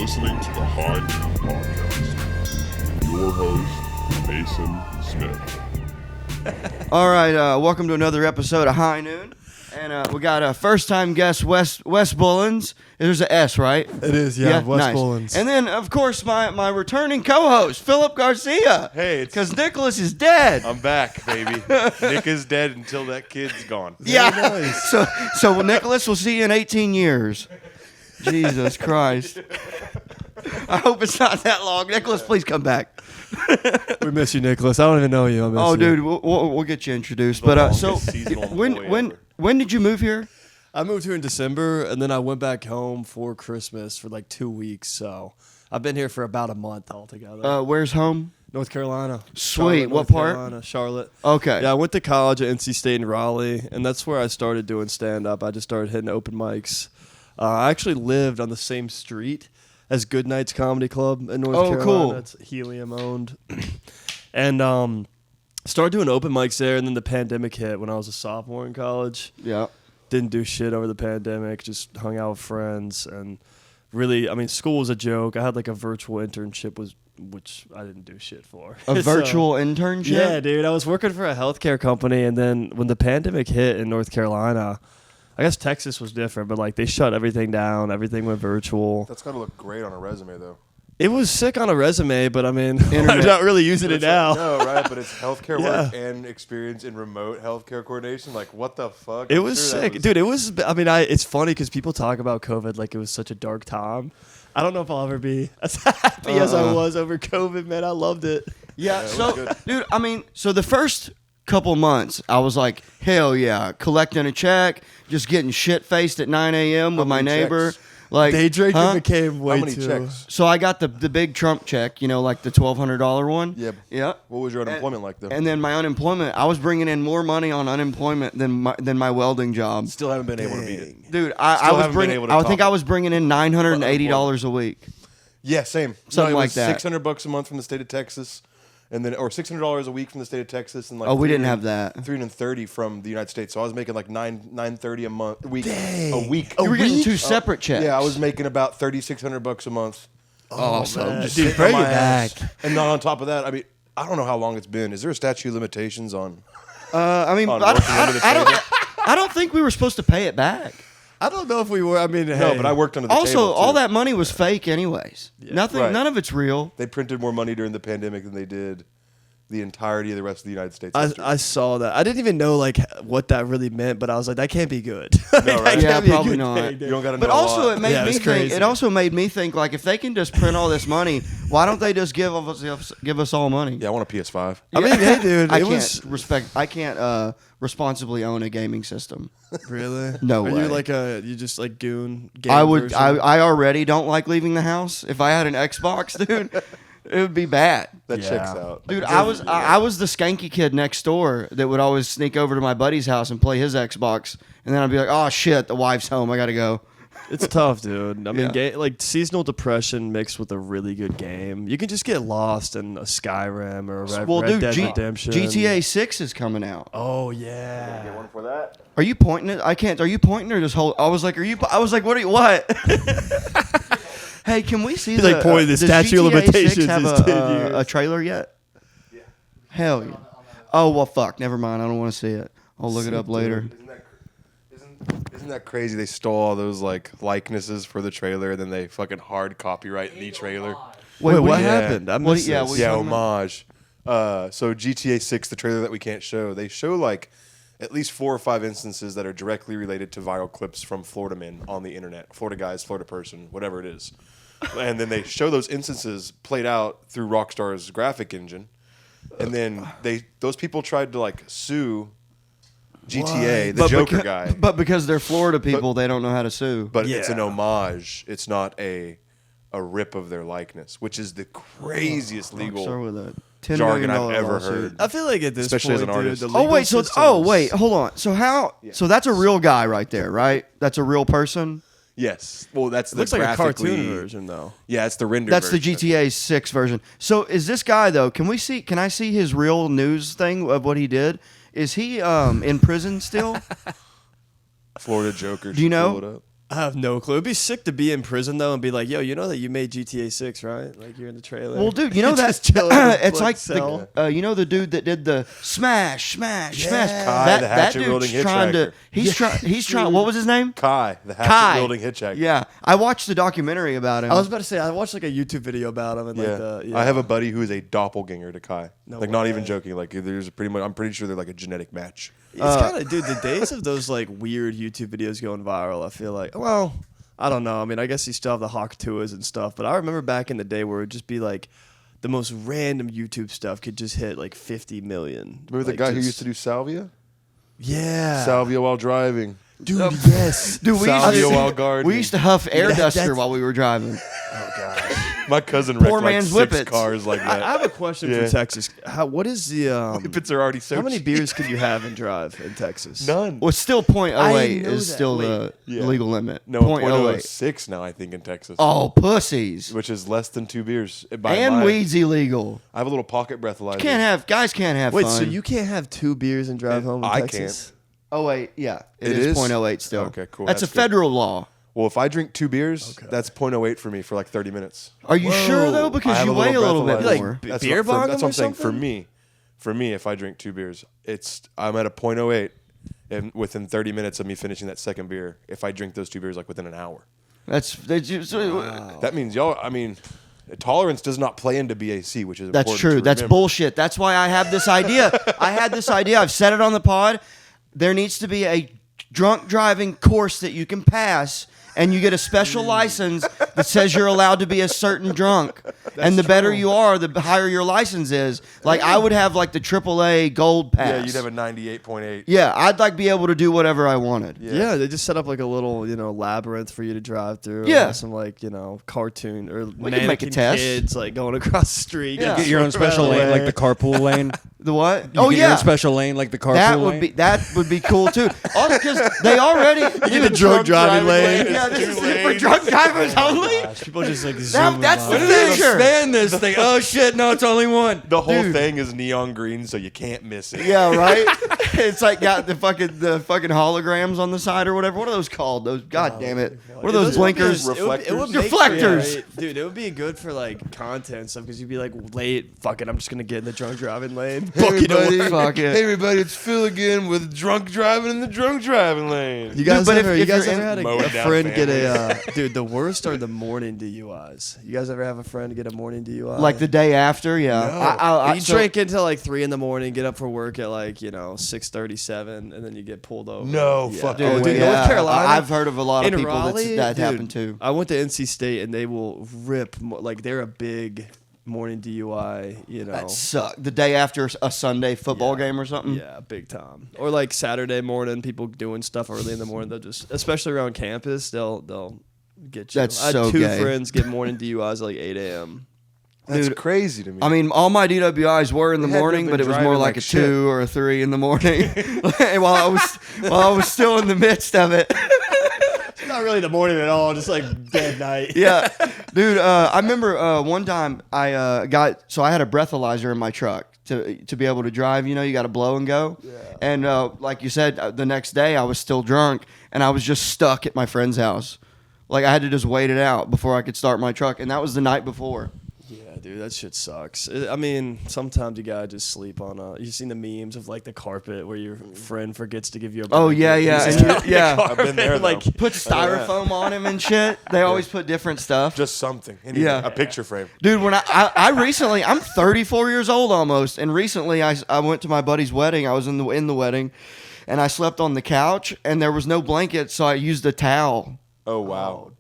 listening to the High Noon Podcast. Your host, Mason Smith. All right, welcome to another episode of High Noon. And we got a first-time guest, Wes Bullins. There's an S, right? It is, yeah, Wes nice. Bullins. And then, of course, my returning co-host, Phillip Garcia. Hey, because Nicholas is dead. I'm back, baby. Nick is dead until that kid's gone. Yeah. Nice. So Nicholas, we'll see you in 18 years. Jesus Christ. I hope it's not that long. Nicholas, please come back. We miss you, Nicholas. I don't even know you. I miss you. Dude, we'll get you introduced. But so when did you move here? I moved here in December, and then I went back home for Christmas for like 2 weeks. So I've been here for about a month altogether. Where's home? North Carolina. Sweet. Charlotte, What North part? Carolina, Charlotte. Okay. Yeah, I went to college at NC State in Raleigh, and that's where I started doing stand-up. I just started hitting open mics. I actually lived on the same street as Good Nights Comedy Club in North Carolina. Cool. It's Helium owned. And started doing open mics there, and then the pandemic hit when I was a sophomore in college. Yeah. Didn't do shit over the pandemic, just hung out with friends, and really, I mean, school was a joke. I had like a virtual internship, which I didn't do shit for. A virtual internship? Yeah, dude. I was working for a healthcare company, and then when the pandemic hit in North Carolina, I guess Texas was different, but like they shut everything down. Everything went virtual. That's got to look great on a resume, though. It was sick on a resume, but I mean, I'm not really using it now. No, right? But it's healthcare work and experience in remote healthcare coordination. Like, what the fuck? It was sick. Dude, it was, I mean, it's funny because people talk about COVID like it was such a dark time. I don't know if I'll ever be as happy as I was over COVID, man. I loved it. Yeah, so, dude, I mean, so the first couple months, I was like, hell yeah, collecting a check, just getting shit-faced at 9 a.m. with my neighbor. Checks? Like, Day drinking became way How many too. checks? So I got the big Trump check, like the $1,200 one. Yeah. Yeah. What was your unemployment like, though? And then my unemployment, I was bringing in more money on unemployment than my welding job. Still haven't been able to beat it. Dude, I think I was bringing in $980 a week. Yeah, same. Something it like was that. $600 a month from the state of Texas, and then or $600 a week from the state of Texas, and like we didn't have that. $330 from the United States. So I was making like $930 a week. Dang. A week. You were getting two separate checks. Yeah, I was making about $3,600 a month. Awesome. Dude, Sitting bring on it my back. ass. And not on top of that, I mean, I don't know how long it's been. Is there a statute of limitations on? I mean, on working under the table? I don't think we were supposed to pay it back. I don't know if we were. I mean, No, but I worked under the table. Also, too. all that money was fake anyways. Nothing, Right. none of it's real. They printed more money during the pandemic than they did the entirety of the rest of the United States. history. I saw that. I didn't even know like what that really meant, but I was like, that can't be good. No, right? That Yeah, can't be a probably good not. thing, dude. You don't got to know. But a also, lot. it made Yeah, me it's think. crazy. It also made me think like if they can just print all this money, why don't they just give us all money? Yeah, I want a PS5. I mean, hey, dude, I can't responsibly own a gaming system. Really? No Are way. you like you just like goon? Game I would. version? I already don't like leaving the house. If I had an Xbox, dude, it would be bad. That Yeah. checks out. Dude, I was the skanky kid next door that would always sneak over to my buddy's house and play his Xbox, and then I'd be like, "Oh shit, the wife's home. I gotta go." It's tough, dude. I mean, Yeah. like seasonal depression mixed with a really good game. You can just get lost in a Skyrim or a Red Dead Redemption. GTA 6 is coming out. Oh yeah. Get one for that. Are you pointing it? I can't. Are you pointing or just hold? I was like, what are you? What? Hey, can we see He's like pointing the does statute of GTA 6 limitations have is 10 years. a trailer yet? Yeah. Hell yeah. Oh well, fuck. Never mind. I don't want to see it. I'll look it up later. Isn't that crazy? They stole all those like likenesses for the trailer, and then they fucking hard copyright the trailer. Wait, what Yeah. happened? I What- missed yeah, this. what- Yeah, talking about? homage. So GTA 6, the trailer that we can't show, they show like at least 4 or 5 instances that are directly related to viral clips from Florida men on the internet. Florida guys, Florida person, whatever it is. And then they show those instances played out through Rockstar's graphic engine. And then those people tried to like sue GTA, the Joker guy. But because they're Florida people, they don't know how to sue. But it's an Yeah. homage. It's not a rip of their likeness, which is the craziest legal Rockstar with a $10 jargon million I've ever lawsuit. heard. I feel like at this Especially as point, an artist. dude, the Oh legal wait, so systems- wait, hold on. So how? So that's a real guy right there, right? That's a real person. Yes. Well, that's It the looks like a graphically- cartoon version though. Yeah, it's the rendered That's the version. GTA 6 version. So is this guy though? Can I see his real news thing of what he did? Is he in prison still? Florida Joker. Do you should know? pull it up. I have no clue. It'd be sick to be in prison though and be like, yo, you know that you made GTA 6, right? Like you're in the trailer. Well, dude, you know that Just chilling in a it's like cell. you know the dude that did the smash. Kai, that the hatchet dude's wielding trying to. hitchhiker. He's trying. What was his name? Kai, the Kai. hatchet wielding hitchhiker. Yeah, I watched the documentary about him. I was about to say I watched like a YouTube video about him and like I have a buddy who is a doppelganger to Kai. No like not way. even joking. Like there's pretty much. I'm pretty sure they're like a genetic match. It's kind of, dude, the days of those like weird YouTube videos going viral, I feel like, well, I don't know. I mean, I guess you still have the Hawk Tuas and stuff, but I remember back in the day where it would just be like the most random YouTube stuff could just hit like 50 million. Remember the Like, guy who just- used to do salvia? Yeah. Salvia while driving. Dude, yes. Dude, Salvia while gardening. we used to huff air duster that's- while we were driving. Oh god. My cousin Poor wrecked like man's 6 whippets. cars like I that. have a question Yeah. for Texas. What is the Whippets are already so how many cheap. beers can you have and drive in Texas? None. Well, still .08 I know is that. still Wait. the Yeah. legal limit. No, .08. .06 now I think in Texas. Oh, pussies. Which is less than 2 beers. By And my- weed's illegal. I have a little pocket breathalyzer. Guys can't have Wait, fun. so you can't have 2 beers and drive home in I Texas? Oh wait, yeah, It is is? .08 still. Okay, cool. That's That's a good. federal law. Well, if I drink 2 beers, that's .08 for me for like 30 minutes. Are you sure Whoa. though? I Because have you weigh a little bit breathalyzer. Like, more. b- That's beer what, bong that's them what I'm or saying. something? For me, if I drink 2 beers, I'm at a .08, and within 30 minutes of me finishing that second beer, if I drink those 2 beers like within an hour, That's that means y'all. I mean, tolerance does not play into BAC, which is that's important true. to That's remember. bullshit. That's why I have this idea. I had this idea. I've said it on the pod. There needs to be a drunk driving course that you can pass. And you get a special license that says you're allowed to be a certain drunk. And the better you are, the higher your license is. Like, I would have, like, the AAA gold pass. Yeah, you'd have a 98.8. Yeah, I'd, like, be able to do whatever I wanted. Yeah, they just set up like a little, labyrinth for you to drive through. Yeah. And some like, cartoon or We can make a mannequin test. kids like going across the street. Yeah. Get your own special lane, like the carpool lane. The what? You Oh, get your yeah. own special lane, like the carpool lane. That would be cool, too. Also, because they already... get the drunk driving lane. Yeah, this is for drunk drivers only. People just like zooming That's by. the feature. Expand this thing. Oh shit! No, it's only one. The whole thing is neon green, so you can't miss it. Yeah, right. It's like got the fucking holograms on the side or whatever. What are those called? Those God damn it! What are those blinkers? It would make Reflectors. for, dude, it would be good for like content and stuff because you'd be like late. Fuck it, I'm just gonna get in the drunk driving lane. Fuck it. Hey everybody, it's Phil again with drunk driving in the drunk driving lane. You guys but if ever, you guys you're ever in- had Mowing a down friend get families. a dude? The worst are the morning DUIs. You guys ever have a friend get a morning DUI? Like the day after, yeah. And you so- drink until like 3 a.m, get up for work at like 6:37, and then you get pulled over. No, Yeah. fuck Dude, Oh, dude, yeah. North Carolina. I've heard of a lot of in people Raleigh, that dude, happened to. I went to NC State, and they will rip like they're a big morning DUI. That sucked. The day after a Sunday football game or something. Yeah, big time. Or like Saturday morning, people doing stuff early in the morning. They'll just, especially around campus, they'll get you. That's I had so 2 gay. friends get morning DUIs at like 8 a.m. That's Dude, crazy to me. I mean, all my DWIs were in the They had to morning, have but been it was more driving like like a shit. 2 or a 3 in the morning. while I was still in the midst of it. It's not really the morning at all, just like dead night. Yeah, dude. I remember one time I had a breathalyzer in my truck to be able to drive. You got to blow and go. Yeah. And like you said, the next day I was still drunk and I was just stuck at my friend's house. Like I had to just wait it out before I could start my truck, and that was the night before. Yeah, dude, that shit sucks. I mean, sometimes you gotta just sleep on you've seen the memes of like the carpet where your friend forgets to give you a Oh, blanket. yeah, yeah, He's and just you- yeah. on the I've been there, carpet, though. Put styrofoam on him and shit. They always put different stuff. just something. Anything. Yeah. A picture frame. Dude, when I recently, I'm 34 years old almost, and recently I went to my buddy's wedding. I was in the wedding, and I slept on the couch, and there was no blanket, so I used a towel. Oh wow.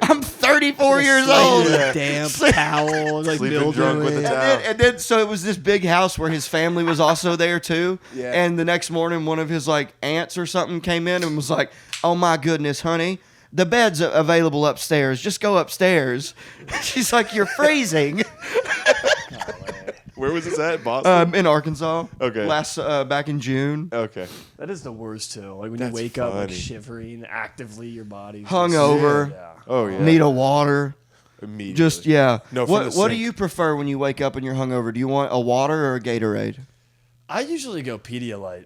I'm 34 years like old. a damp towel, like Sleeping drunk with mildew. a towel. And then so it was this big house where his family was also there too. Yeah. And the next morning, one of his like aunts or something came in and was like, "Oh my goodness, honey, the bed's available upstairs. Just go upstairs." She's like, "You're freezing." Where was this at? Boston. In Arkansas. Okay. Back in June. Okay. That is the worst too. Like when That's you wake up like funny. shivering, actively your body's Hungover. Yeah. Oh yeah. Need a water. Immediately. Just yeah. No, from What the What do sink. you prefer when you wake up and you're hungover? Do you want a water or a Gatorade? I usually go Pedialyte.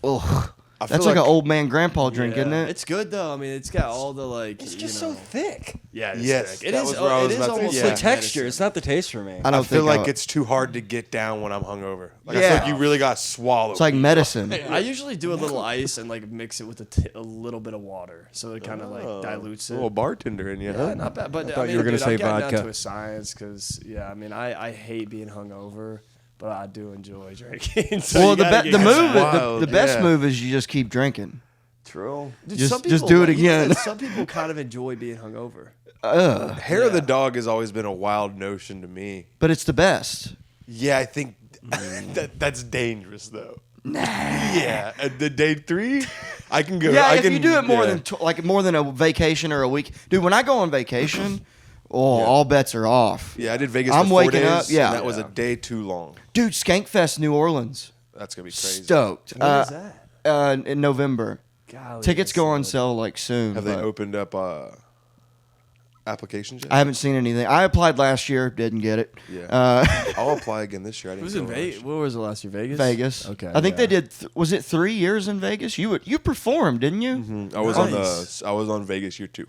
Ugh. That's like an old man grandpa drink, isn't it? It's good though. I mean, it's got all the like. It's just so thick. Yeah. It's Yes, thick. It that is. was where I was It is about to- almost yeah. The like texture. medicine. It's not the taste for me. I don't feel think like it's too hard to get down when I'm hungover. Like I Yeah. feel like you really got swallowed. It's like medicine. I usually do a little ice and like mix it with a little bit of water, so it kind of like dilutes a it. little bartender in you, Yeah, huh? not bad. But thought I mean, you were gonna dude, say I've gotten vodka. down to a science because I mean, I hate being hungover, but I do enjoy drinking. So Well, you gotta the get move, wild, the best yeah. move is you just keep drinking. True. Dude, Just- some just people, do it like, you know again. that some people kind of enjoy being hungover. Hair of the dog has always been a wild notion to me. But it's the best. Yeah, I think that's dangerous though. Nah. Yeah, at the day 3, I can go. Yeah, I if can, you do it more yeah. than more than a vacation or a week, dude. When I go on vacation, all bets are off. Yeah, I did Vegas. I'm for 4 waking days, up, yeah. and that was a day too long. Dude, Skankfest, New Orleans, That's gonna be crazy. stoked. When is that? In November. Golly, Tickets that's go on solid. sale like soon. Have they but opened up applications yet? I haven't seen anything. I applied last year, didn't get it. Yeah. I'll apply again this year. I It didn't was go in last Vegas. year. Where was it last year? Vegas. Vegas. Okay. I think yeah. they did. Was it 3 years in Vegas? You performed, didn't you? I was Nice. I was on Vegas year 2.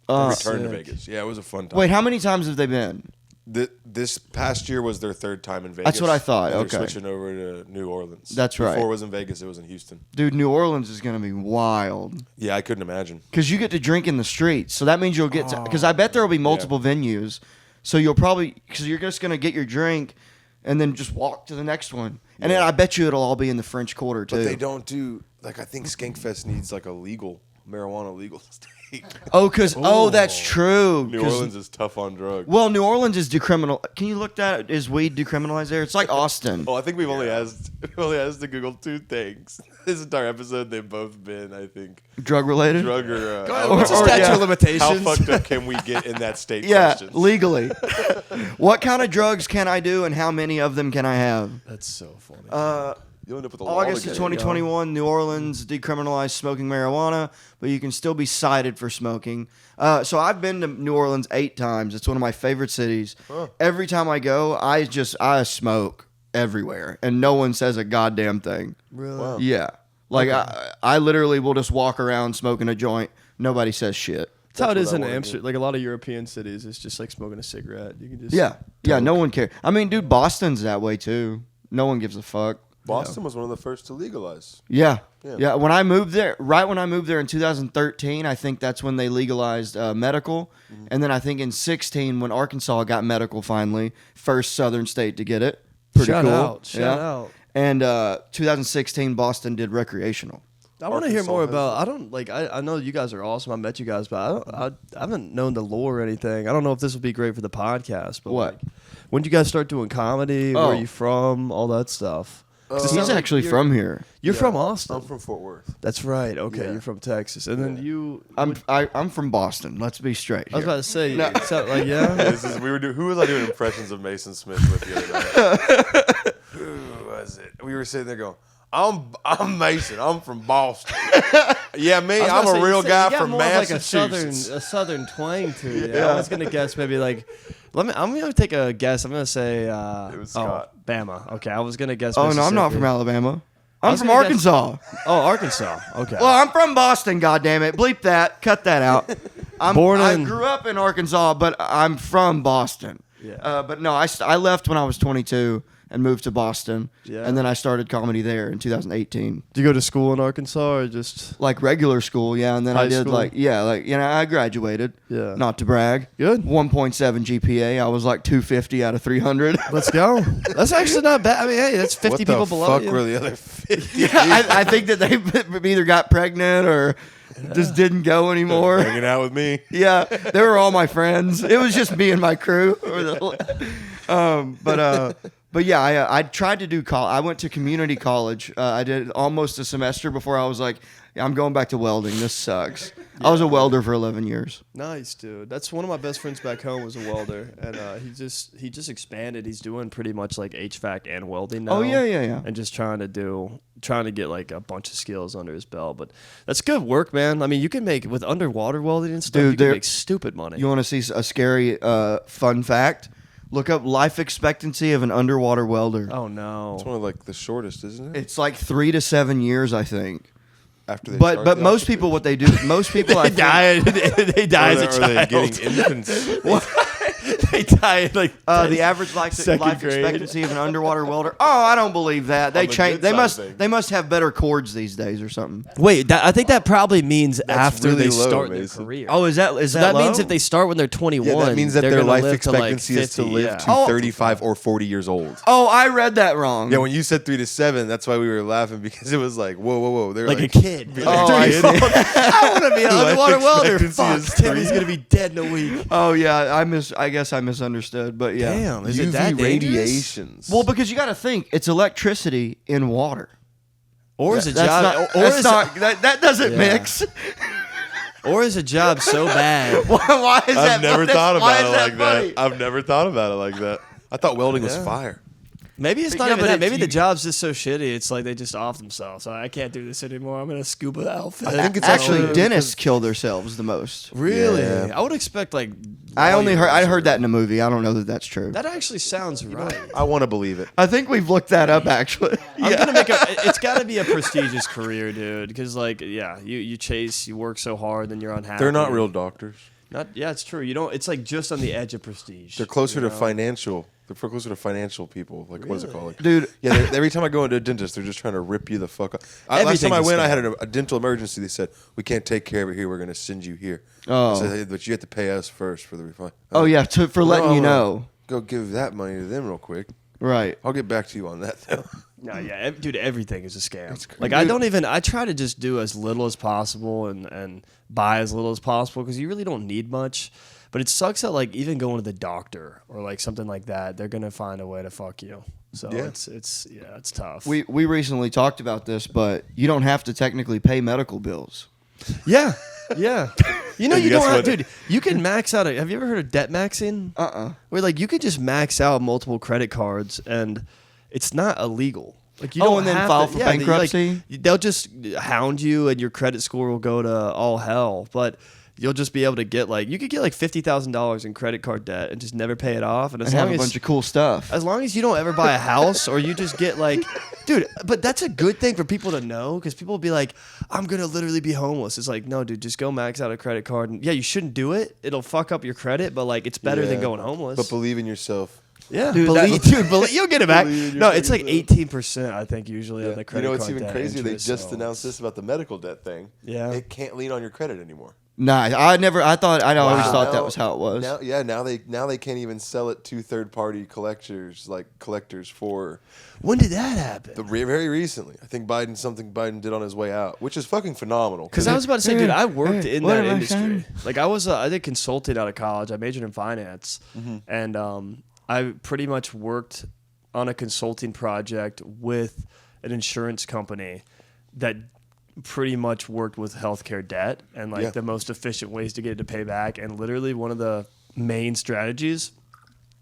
Return to sick. Vegas. Yeah, it was a fun time. Wait, how many times have they been? This past year was their 3rd time in Vegas. That's what I thought, And okay. They're switching over to New Orleans. That's right. Before it was in Vegas, it was in Houston. Dude, New Orleans is gonna be wild Yeah, I couldn't imagine. because you get to drink in the streets. So that means you'll get to. Because I bet there will be multiple venues. So you'll probably because you're just gonna get your drink, and then just walk to the next one. And then I bet you it'll all be in the French Quarter too. But they don't do like I think Skankfest needs like a marijuana legal state. That's true. New 'Cause- Orleans is tough on drugs. Well, New Orleans is decriminal. Can you look that? Is weed decriminalized there? It's like Austin. I think we've only asked to Google 2 things. This entire episode, they've both been, I think, Drug related. drug or. What's the statute yeah. of limitations? How fucked up can we get in that state? Yeah, questions? legally. What kind of drugs can I do, and how many of them can I have? That's so funny. You'll end up with a law August of again. 2021, New Orleans decriminalized smoking marijuana, but you can still be cited for smoking. So I've been to New Orleans 8 times. It's one of my favorite cities. Every time I go, I smoke everywhere, and no one says a goddamn thing. Really? Wow. Yeah, like I literally will just walk around smoking a joint. Nobody says shit. That's how it That's is what in I wanna Amsterdam. Like a lot of European cities, it's just like smoking a cigarette. You can just Yeah, no one cares. I mean, dude, Boston's that way too. No one gives a fuck. Boston was one of the first to legalize. Yeah. Yeah. Yeah. When I moved there, right when I moved there in 2013, I think that's when they legalized medical. And then I think in 16, when Arkansas got medical finally, first Southern state to get it. Pretty Shout cool. out, shout out. And 2016, Boston did recreational. I want to hear more Arkansas has about. I know you guys are awesome. I met you guys, but I haven't known the lore or anything. I don't know if this would be great for the podcast. But What? Like, when did you guys start doing comedy? Where Oh. are you from? All that stuff. 'Cause it He's sounds like actually you're- from here. You're from I'm Austin. from Fort Worth. That's right. Okay, Yeah. you're from Texas, and then you. I'm from Boston. Let's be straight. I was here. about to say, it sound like yeah. Who was I doing impressions of Mason Smith with the other night? Who was it? We were sitting there going, I'm Mason. I'm from Boston. Yeah, me. I'm a real guy from Massachusetts. Like a southern twang to you. I was gonna guess maybe like. I'm gonna take a guess. I'm gonna say. It was Scott. Bama. Okay, I was gonna guess. Oh, no, I'm not Mississippi. from Alabama. I'm was from gonna guess- Arkansas. Oh, Arkansas. Okay. Well, I'm from Boston, goddammit. Bleep that. Cut that out. I grew up in Arkansas, but I'm from Boston. Yeah. But no, I left when I was 22 and moved to Boston. Yeah. And then I started comedy there in 2018. Did you go to school in Arkansas or just? Like regular school, yeah. And then I High did school? I graduated. Yeah. Not to brag. Good. 1.7 GPA. I was like 250 out of 300. Let's go. That's actually not bad. I mean, hey, that's 50 What people the below fuck you. were the other 50? I think that they either got pregnant or just didn't go anymore. Hanging out with me. Yeah, they were all my friends. It was just me and my crew. But yeah, I tried to do I went to community college. I did almost a semester before I was like, I'm going back to welding. This sucks. I was a welder for 11 years. Nice, dude. That's one of my best friends back home was a welder, and he just expanded. He's doing pretty much like HVAC and welding now. Oh yeah. And just trying to get like a bunch of skills under his belt. But that's good work, man. I mean, you can make with underwater welding and stuff. Dude, you can there- make stupid money. You want to see a scary fun fact? Look up life expectancy of an underwater welder. Oh no. It's one of like the shortest, isn't it? It's like 3 to 7 years, I think. after they But start but the most oxygen? people, what they do, most people I They think, they die Or as a are they child. getting infants? They die at like the average life Second grade. expectancy of an underwater welder. Oh, I don't believe that. They the change. good They side must. of things. They must have better cords these days or something. Wait, I think that probably means after really they low, start Mason. their career. Oh, is that so that that means low? if they start when they're 21, Yeah, that means that they're their gonna life live to, like, expectancy is to 50, live yeah. to Oh. 35 or 40 years old. Oh, I read that wrong. Yeah, when you said 3 to 7, that's why we were laughing because it was like, whoa. They're like a kid. Oh, I see. I want to be an Life underwater welder. expectancy Fuck, is Timmy's gonna be dead in a week. Oh yeah, I guess I misunderstood, but yeah. Damn, is UV it that dangerous? radiations. Well, because you got to think it's electricity in water. Or is a That's job? not. or That's is not. That doesn't Yeah. mix. or is a job so bad? Why is that? I've never that's- thought why about is it like funny? that. I've never thought about it like that. I thought welding was Yeah. fire. Maybe it's But not yeah, even but that. it's- Maybe the you- job's just so shitty. It's like they just off themselves. I can't do this anymore. I'm gonna scuba outfit. I think it's Actually, actually dentists kill themselves the most. Really? Yeah. I would expect like. I lawyers heard or- that in a movie. I don't know that that's true. That actually sounds right. I want to believe it. I think we've looked that up actually. I'm gonna make a. It's got to be a prestigious career, dude. Because like, yeah, you work so hard, then you're unhappy. They're not real doctors. Not. Yeah, it's true. You don't. It's like just on the edge of prestige. They're closer you to know? financial. They're closer to financial people. Like what is it called? Like, Dude. Yeah. Every time I go into a dentist, they're just trying to rip you the fuck up. Last time Everything's I a went, I had scam. a dental emergency. They said we can't take care of it here. We're going to send you here. Oh. I said, "Hey, but you have to pay us first for the refund. Oh yeah, for letting you know. Go give that money to them real quick. Right. I'll get back to you on that though. No, yeah, dude, everything is a scam. crazy. Like I don't even. I try to just do as little as possible and buy as little as possible because you really don't need much. But it sucks that like even going to the doctor or like something like that, they're gonna find a way to fuck you. So Yeah. it's tough. We recently talked about this, but you don't have to technically pay medical bills. yeah. You know And you guess don't have, what? dude. You can max out. Have you ever heard of debt maxing? Where like you could just max out multiple credit cards and it's not illegal. Like you Oh, don't and then have file to- for yeah, bankruptcy? they'll just hound you, and your credit score will go to all hell. But you'll just be able to get like you could get like $50,000 in credit card debt and just never pay it off. And as And have long a as bunch of cool stuff. as long as you don't ever buy a house or you just get like, dude, but that's a good thing for people to know because people will be like, I'm going to literally be homeless. It's like, no, dude, just go max out a credit card. And yeah, you shouldn't do it. It'll fuck up your credit, but like it's better than Yeah. going homeless. But believe in yourself. yeah, Dude, you'll get it back. Believe in No, your it's like fucking 18%, I think, usually on the You credit know card what's even debt crazier? They interest, just so- announced this about the medical debt thing. Yeah. It can't lean on your credit anymore. Nah, I always thought that was how it was. Now they can't even sell it to third party collectors for When did that happen? very recently. I think Biden did on his way out, which is fucking phenomenal. Because I was about to say, dude, I worked hey, in what that am I industry. saying? Like I did consulting out of college. I majored in finance, and I pretty much worked on a consulting project with an insurance company that pretty much worked with healthcare debt and like Yeah. the most efficient ways to get it to pay back. And literally one of the main strategies,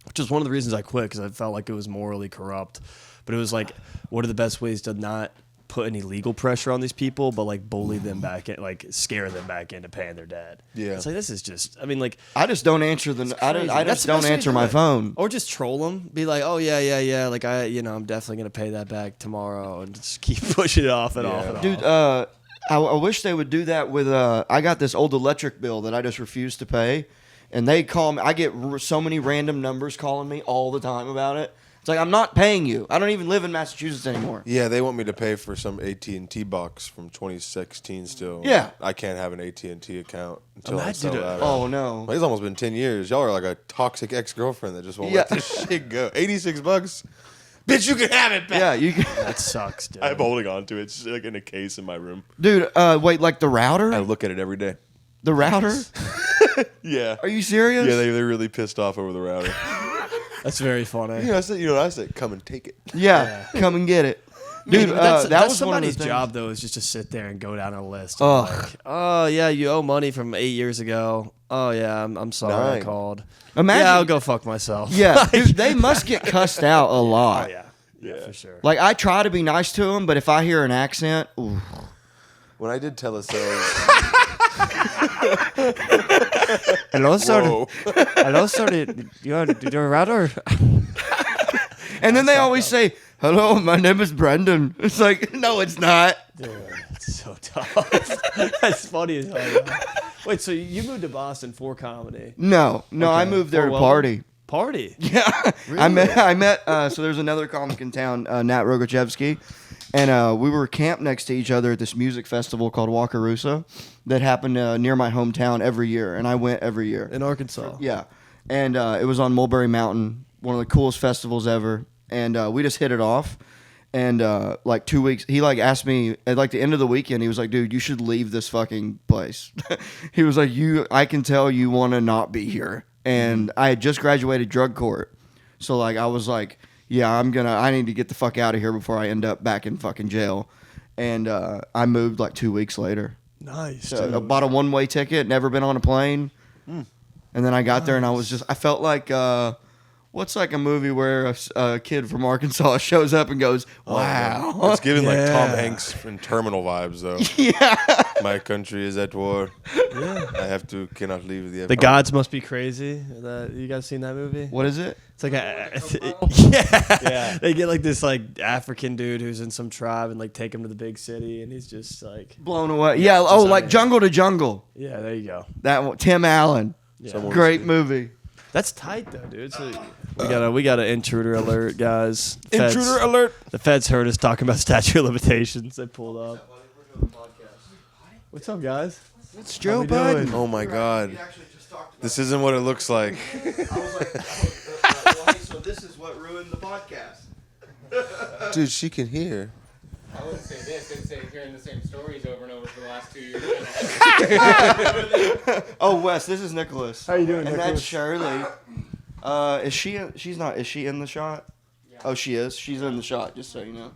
which is one of the reasons I quit because I felt like it was morally corrupt. But it was like, what are the best ways to not put any legal pressure on these people, but like bully them back in, like scare them back into paying their debt. Yeah. It's like, this is just, I mean, like, I just don't answer I crazy. just That's the don't best way to answer do my it. phone. Or just troll them. Be like, oh, yeah. Like, I'm definitely going to pay that back tomorrow and just keep pushing it off and off and Dude, off. I wish they would do that with. I got this old electric bill that I just refuse to pay, and they call me. I get so many random numbers calling me all the time about it. It's like I'm not paying you. I don't even live in Massachusetts anymore. Yeah, they want me to pay for some AT&T box from 2016 still. Yeah. I can't have an AT&T account until I Imagine sell it. that. Oh no. Like, it's almost been 10 years. Y'all are like a toxic ex-girlfriend that just won't Yeah. let this shit go. $86. Bitch, you can have it back. Yeah, you. That sucks, dude. I'm holding on to it. It's like in a case in my room. Dude, wait, like the router? I look at it every day. The router? Yeah. Are you serious? Yeah, they're really pissed off over the router. That's very funny. I said, come and take it. Yeah, come and get it. Dude, Dude, that that's was one of the somebody's things. job though, is just to sit there and go down a list. Ugh. Like, oh yeah, you owe money from 8 years ago. Oh yeah, I'm sorry I 9. called. Imagine- Yeah, I'll go fuck myself. Yeah, dude, they must get cussed out a Oh lot. yeah, for sure. Like I try to be nice to them, but if I hear an accent, ooh. When I did telesales, Hello, sir. whoa. Hello, sir. You're a router. And then they always say, hello, my name is Brendan. It's like, no, it's not. Dude, that's so tough. That's funny as hell. Wait, so you moved to Boston for comedy? No, I Okay. moved there For to what? party. Party? Yeah, I met. So there's another comic in town, Nat Rogachevsky, and we were camped next to each other at this music festival called Wakarusa that happened near my hometown every year, and I went every year. In Arkansas? Yeah, and it was on Mulberry Mountain, one of the coolest festivals ever, and we just hit it off. And like 2 weeks, he like asked me at like the end of the weekend. He was like, "Dude, you should leave this fucking place." He was like, I can tell you want to not be here." And I had just graduated drug court, so like I was like, "Yeah, I need to get the fuck out of here before I end up back in fucking jail." And I moved like 2 weeks later. Nice. So I bought a one-way ticket, never been on a plane, and then I got there and I felt like. What's like a movie where a kid from Arkansas shows up and goes, "Wow." It's giving like Tom Yeah. Hanks and Terminal vibes, though. Yeah. My country is at war. I cannot leave the. The Gods Must Be Crazy. You guys seen that movie? What is it? It's like yeah. They get like this like African dude who's in some tribe and like take him to the big city and he's just like, Blown away. Yeah. Oh, like Jungle to Jungle. yeah, there you go. That one. Tim Allen. Yeah. Great movie. That's tight though, dude. So we got an intruder alert, guys. Intruder alert! The feds heard us talking about statute of limitations. They pulled up. What's up, guys? It's How Joe we doing? Biden. Oh my God. This isn't what it looks like. I was like, so this is what ruined the podcast. Dude, she can hear. I wouldn't say this. I'd say hearing the same stories over and over for the last 2 years. Oh, Wes, this is Nicholas. How you doing, And Nicholas? that's Shirley. Is she? She's not. Is she in the shot? Oh, she is. She's in the shot. Just so you know.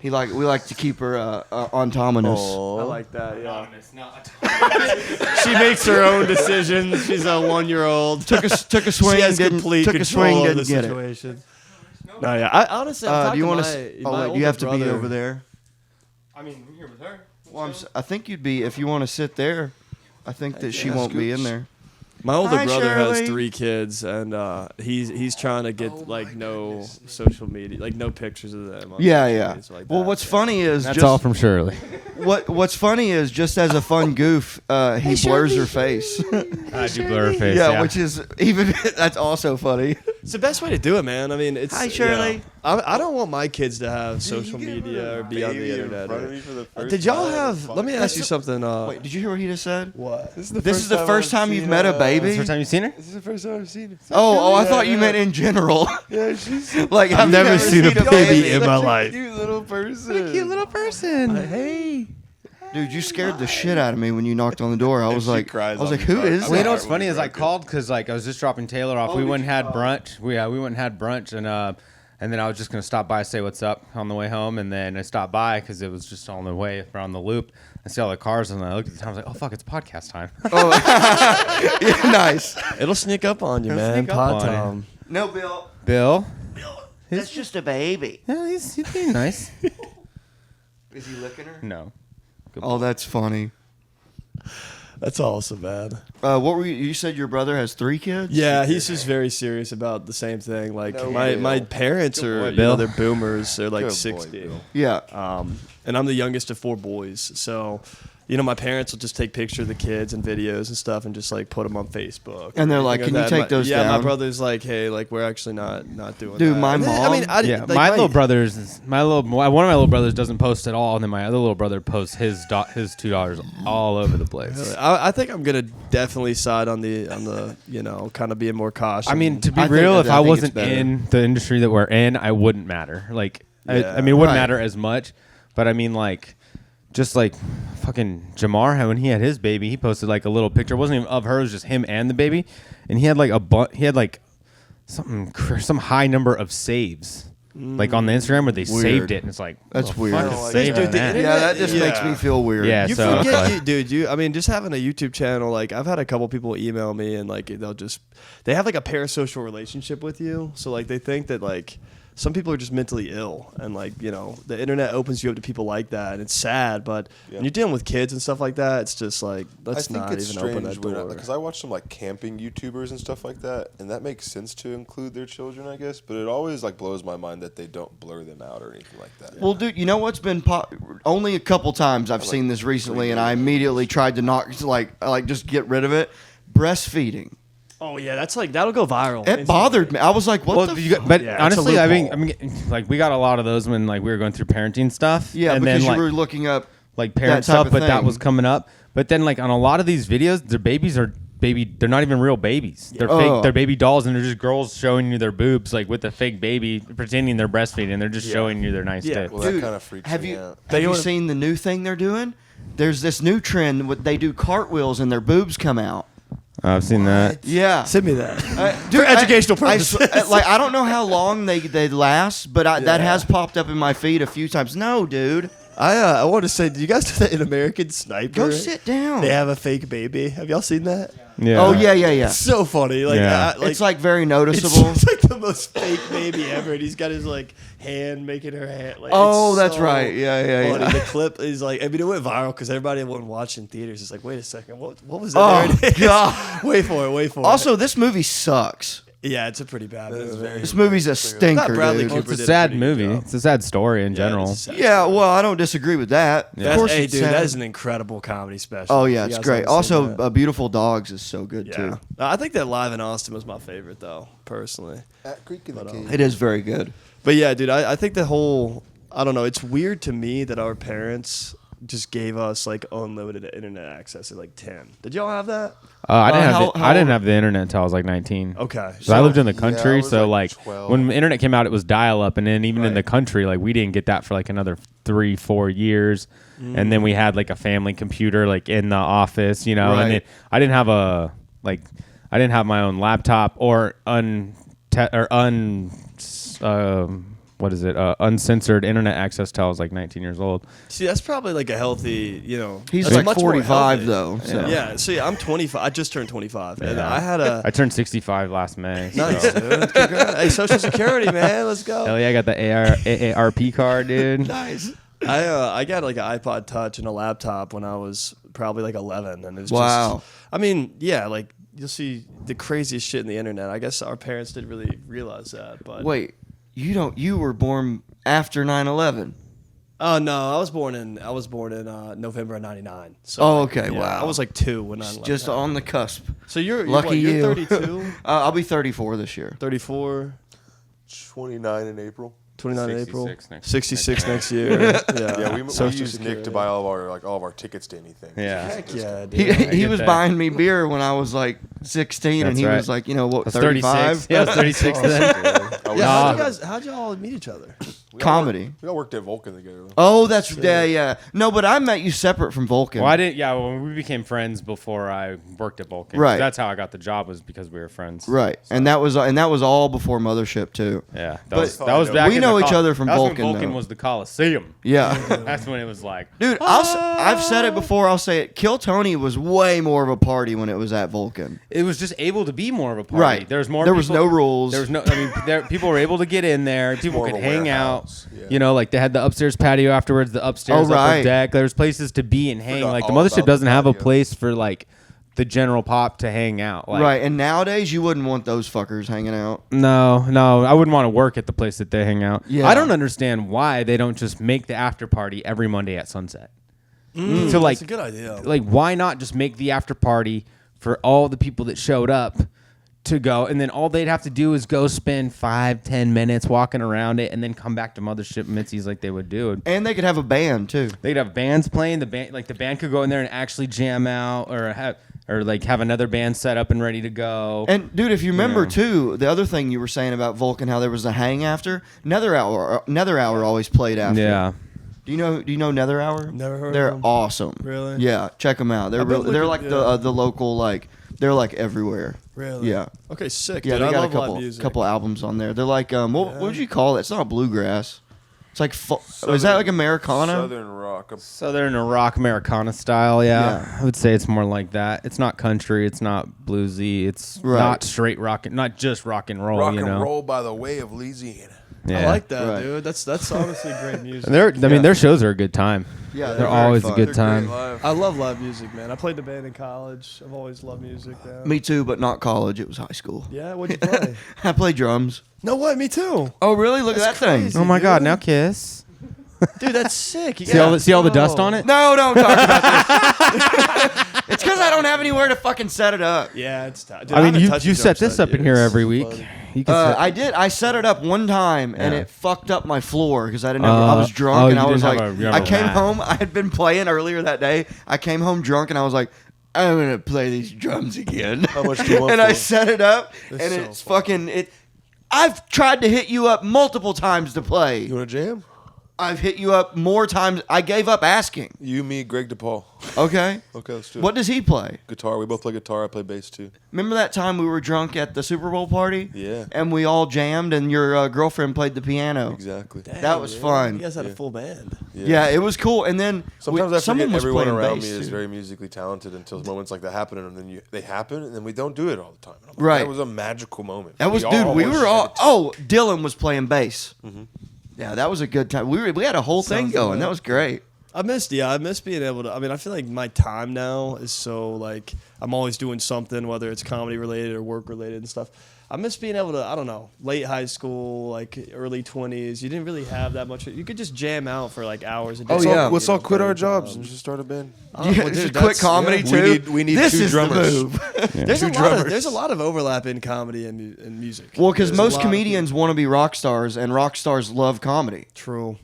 We like to keep her autonomous. I like that. Yeah. Anonymous, not She makes her own decisions. She's a 1-year-old. Took a swing. She has didn't, complete took a control swing. of Didn't the get it. situation. No, yeah. I honestly, I'm Do you want want to? Oh, wait, you have to be over there. I mean, we're here with her. Well, I think you'd be if you want to sit there. I think that she Yeah, won't be in Scoops. there. My older Hi, brother Shirley. has 3 kids, and he's trying to get like no social media, like no pictures of them. On Yeah, social yeah. media, so like Well, that, what's yeah. funny is That's just, all from Shirley. what's funny is just as a fun goof, he blurs her face. I do blur her face. yeah, which is even that's also funny. It's the best way to do it, man. I mean, it's Hi, Shirley. I don't want my kids to have social media or be on the internet. Did y'all have? Let me ask you something. Wait, did you hear what he just said? What? This is the first time you've met a baby. First time you seen her? This is the first time I've seen it. Oh, I thought you meant in general. Yeah, she's Like I've never seen a baby in my such a life. cute little person. person. Hey. Dude, you scared the shit out of me when you knocked on the door. I was she like, cries who on the is phone. Well, you that? know what's Alright, funny is I we'll be called because like I was just dropping Taylor off. We went and had brunch. We went and had brunch, and then I was just gonna stop by, say what's up on the way home, and then I stopped by because it was just on the way around the loop. I see all the cars, and I looked at the time. I was like, oh fuck, it's podcast time. Yeah, nice. It'll sneak up on you, It'll man. sneak up Pod on you. time. No, Bill. Bill. That's just a baby. Yeah, he's being nice. Is he licking her? No. Oh, that's funny. That's awesome, man. What were you said your brother has 3 kids? Yeah, he's just very serious about the same thing. Like No, my Bill. parents Good are, boy, you know, Bill. they're boomers. They're like Good boy, 60. Bill. Yeah. And I'm the youngest of 4 boys. So, you know, my parents will just take pictures of the kids and videos and stuff and just like put them on Facebook. And they're or like, anything "Can you like that. take those Yeah, my down?" brother's like, hey, like we're actually not doing Dude, that. my And then, mom- I mean, Yeah, like, my little brother's one of my little brothers doesn't post at all, and then my other little brother posts his 2 daughters all over the place. I think I'm gonna definitely side on the you know, kind of being more cautious. I mean, to be I think real, that- if I I think it's wasn't better. in the industry that we're in, I wouldn't matter. Like, Yeah. I mean, it wouldn't Right. matter as much. But I mean, like, just like fucking Jamar, when he had his baby, he posted like a little picture. It wasn't even of her; it was just him and the baby. And he had like he had like some high number of saves, like on the Instagram where they saved it, and it's like That's the weird. fuck I is don't like saving that. Dude, the that? internet- Yeah, that just makes Yeah. me feel weird. Yeah, you so it's forget, like- dude. I mean, just having a YouTube channel, like I've had a couple people email me and like they have like a parasocial relationship with you. So like they think that like some people are just mentally ill, and like the internet opens you up to people like that, and it's sad. But when you're dealing with kids and stuff like that, it's just like let's not even open that door. Because I watch some like camping YouTubers and stuff like that, and that makes sense to include their children, I guess. But it always like blows my mind that they don't blur them out or anything like that. Well, dude, you know what's been only a couple times I've seen this recently, and I immediately tried to just get rid of it. Breastfeeding. Oh yeah, that's like that'll go viral. It bothered me. I was like, "What the?" But Yeah, honestly, it's a I mean, loophole. like we got a lot of those when like we were going through parenting stuff. Yeah, and because then, you like, were looking up like that parent type stuff, of but that thing. was coming up. But then like on a lot of these videos, their babies are they're not even real babies. They're fake. They're baby dolls, and they're just girls showing you their boobs, like with a fake baby, pretending they're breastfeeding, and they're just showing you their nice tits. Well, Dude, that kind of freaks me out. Have you seen the new thing they're doing? There's this new trend. They do cartwheels and their boobs come out. I've seen that. Yeah. Send me that. Dude, For educational purposes. I don't know how long they last, but that has popped up in my feed a few times. No, dude. I want to say, do you guys do that in American Sniper? Go sit down. They have a fake baby. Have y'all seen that? Yeah. Oh, yeah. It's so funny. Like, Yeah. It's like very noticeable. It's like the most fake baby ever, and he's got his like hand making her hand. Like, Oh, it's that's so right. Yeah. funny. The clip is like, I mean, it went viral because everybody went watching theaters. It's like, wait a second, what was that? Oh, There it is. God. Wait for it. Also, this movie sucks. Yeah, it's a pretty bad movie. This movie's a stinker, Bradley dude. Cooper. It's a did a sad pretty movie. good job. It's a sad story in general. it's a sad Yeah, story. well, I don't disagree with that. Of That's- course, hey, it's dude, sad. that is an incredible comedy special. Oh yeah, You it's guys great. haven't seen Also, that. Beautiful Dogs is so good yeah, too. I think that Live in Austin was my favorite though, personally. At Creek in the Cave. It is very good. But yeah, dude, I think the whole, I don't know, it's weird to me that our parents just gave us like unlimited internet access at like 10. Did y'all have that? I didn't have how I didn't old- have the internet until I was like 19. Okay. So I lived in the I country, was, so like, like 12. when the internet came out, it was dial up, and then even in Right. the country, like we didn't get that for like another 3-4 years, and then we had like a family computer like in the office, and Right. then I didn't have I didn't have my own laptop or uncensored internet access till I was like 19 years old. See, that's probably like a healthy, He's that's like much more 45 healthy. though. So. Yeah, see, I'm 25. I just turned 25, and Yeah. I had a I turned 65 last May. So. nice, dude. Congrats. Hey, Social Security, man, let's go. Hell yeah, I got the AARP card, dude. Nice. I got like an iPod Touch and a laptop when I was probably like 11, and it was Wow. just. I mean, yeah, like you'll see the craziest shit in the internet. I guess our parents didn't really realize that, but Wait, you were born after 9/11. oh no, I was born in November of '99. So Oh, like, okay, yeah, wow. I was like 2 when I left. Just on the cusp. So you're Lucky what, you. you're 32, I'll be 34 this year. 34, 29 in April. 29 in April, 66 next 66 next year. Yeah, we Social used Nick to buy all of our tickets to anything. Yeah. Heck yeah, dude. He get was that. buying me beer when I was like 16, and That's he right. was like, what, I was 35? 36. Yeah, I was 36 then. Yeah, how'd y'all meet each other? Comedy. We all worked at Vulcan together. Oh, that's yeah. No, but I met you separate from Vulcan. Well, I didn't. Yeah, when we became friends before I worked at Vulcan. Right. That's how I got the job, was because we were friends. Right, and that was all before Mothership too. Yeah. But That was back. we in know the each other from that's when Vulcan, Vulcan though. was the Coliseum. Yeah. That's when it was like. Dude, I've said it before. I'll say it. Kill Tony was way more of a party when it was at Vulcan. It was just able to be more of a party. Right. There was more. There was people- no rules. There was no. I mean, people were able to get in there. People more could of a hang warehouse. out. Yeah. Like they had the upstairs patio afterwards, the upstairs Oh, right. upper deck. There was places to be and hang. Forgot Like the all mothership about doesn't the have a patio. place for like the general pop to hang out. Like, Right, and nowadays you wouldn't want those fuckers hanging out. No, I wouldn't want to work at the place that they hang out. Yeah. I don't understand why they don't just make the after party every Monday at sunset. So like, That's a good idea. like why not just make the after party for all the people that showed up to go, and then all they'd have to do is go spend 5-10 minutes walking around it, and then come back to Mothership Mitzi's like they would do. And they could have a band too. They'd have bands playing. The band could go in there and actually jam out, or have another band set up and ready to go. And dude, if you remember Yeah. too, the other thing you were saying about Vulcan, how there was a hang after. Nether Hour always played after. Yeah. Do you know Nether Hour? Never heard of They're them. awesome. Really? Yeah, check them out. They're I've been they're looking- like the local they're like everywhere. Really? Yeah. Okay, sick. Yeah, dude. they I got love a live music. couple albums on there. They're like what would you call it? It's not bluegrass. It's like is that like Americana? Southern rock. Southern rock Americana style, yeah. Yeah. I would say it's more like that. It's not country, it's not bluesy, it's Right. not straight rock, not just rock and roll, Rock you and know. roll by the way of Louisiana. Yeah. I like that, Right. dude. That's honestly great music. I mean, their shows are a good time. Yeah, They're very always fun. a good time. I love live music, man. I played the band in college. I've always loved music. Man. Me too, but not college. It was high school. Yeah, what'd you play? I played drums. No way, me too. Oh, really? Look at that thing. crazy. Oh my God! dude. Now kiss. Dude, that's sick. You See all the dust on it? No, don't talk about this. It's because I don't have anywhere to fucking set it up. Yeah, it's tough. Dude, I mean, haven't you touched a you drum set this set up in here years. every week. You can set- I did. I set it up one time and Yeah. it fucked up my floor because I didn't. I was drunk and you I was didn't like, have a I came mat. home. I had been playing earlier that day. I came home drunk and I was like, I'm gonna play these drums again. How much do you want and for I it? set it up That's and so it's fun. fucking it. I've tried to hit you up multiple times to play. You want to jam? I've hit you up more times. I gave up asking. You, me, Greg DePaul. Okay. Okay, let's do it. What does he play? Guitar. We both play guitar. I play bass too. Remember that time we were drunk at the Super Bowl party? Yeah. And we all jammed and your girlfriend played the piano. Exactly. That was Dude, fun. You guys had a Yeah. full band. Yeah, it was cool. And then Sometimes I someone forget was everyone playing around bass, me is too. very musically talented until moments like that happen, and then they happen, and then we don't do it all the time. And I'm like, Right. That was a magical moment. That was, We dude. We almost were all. had it. Oh, Dylan was playing bass. Yeah, that was a good time. We had a whole thing Sounds going. good. That was great. I miss being able to. I mean, I feel like my time now is so like I'm always doing something, whether it's comedy related or work related and stuff. I miss being able to. I don't know, late high school, like early 20s. You didn't really have that much. You could just jam out for like hours a day. Oh, yeah. Let's You know, all quit our for, jobs and just start a band. Oh, Yeah, well, just dude, quit that's- comedy yeah. too. We need this two is drummers. The move. There's Two a lot drummers. there's a lot of overlap in comedy and music. Well, because There's a most lot of comedians want to be rock stars, and rock stars love comedy. True.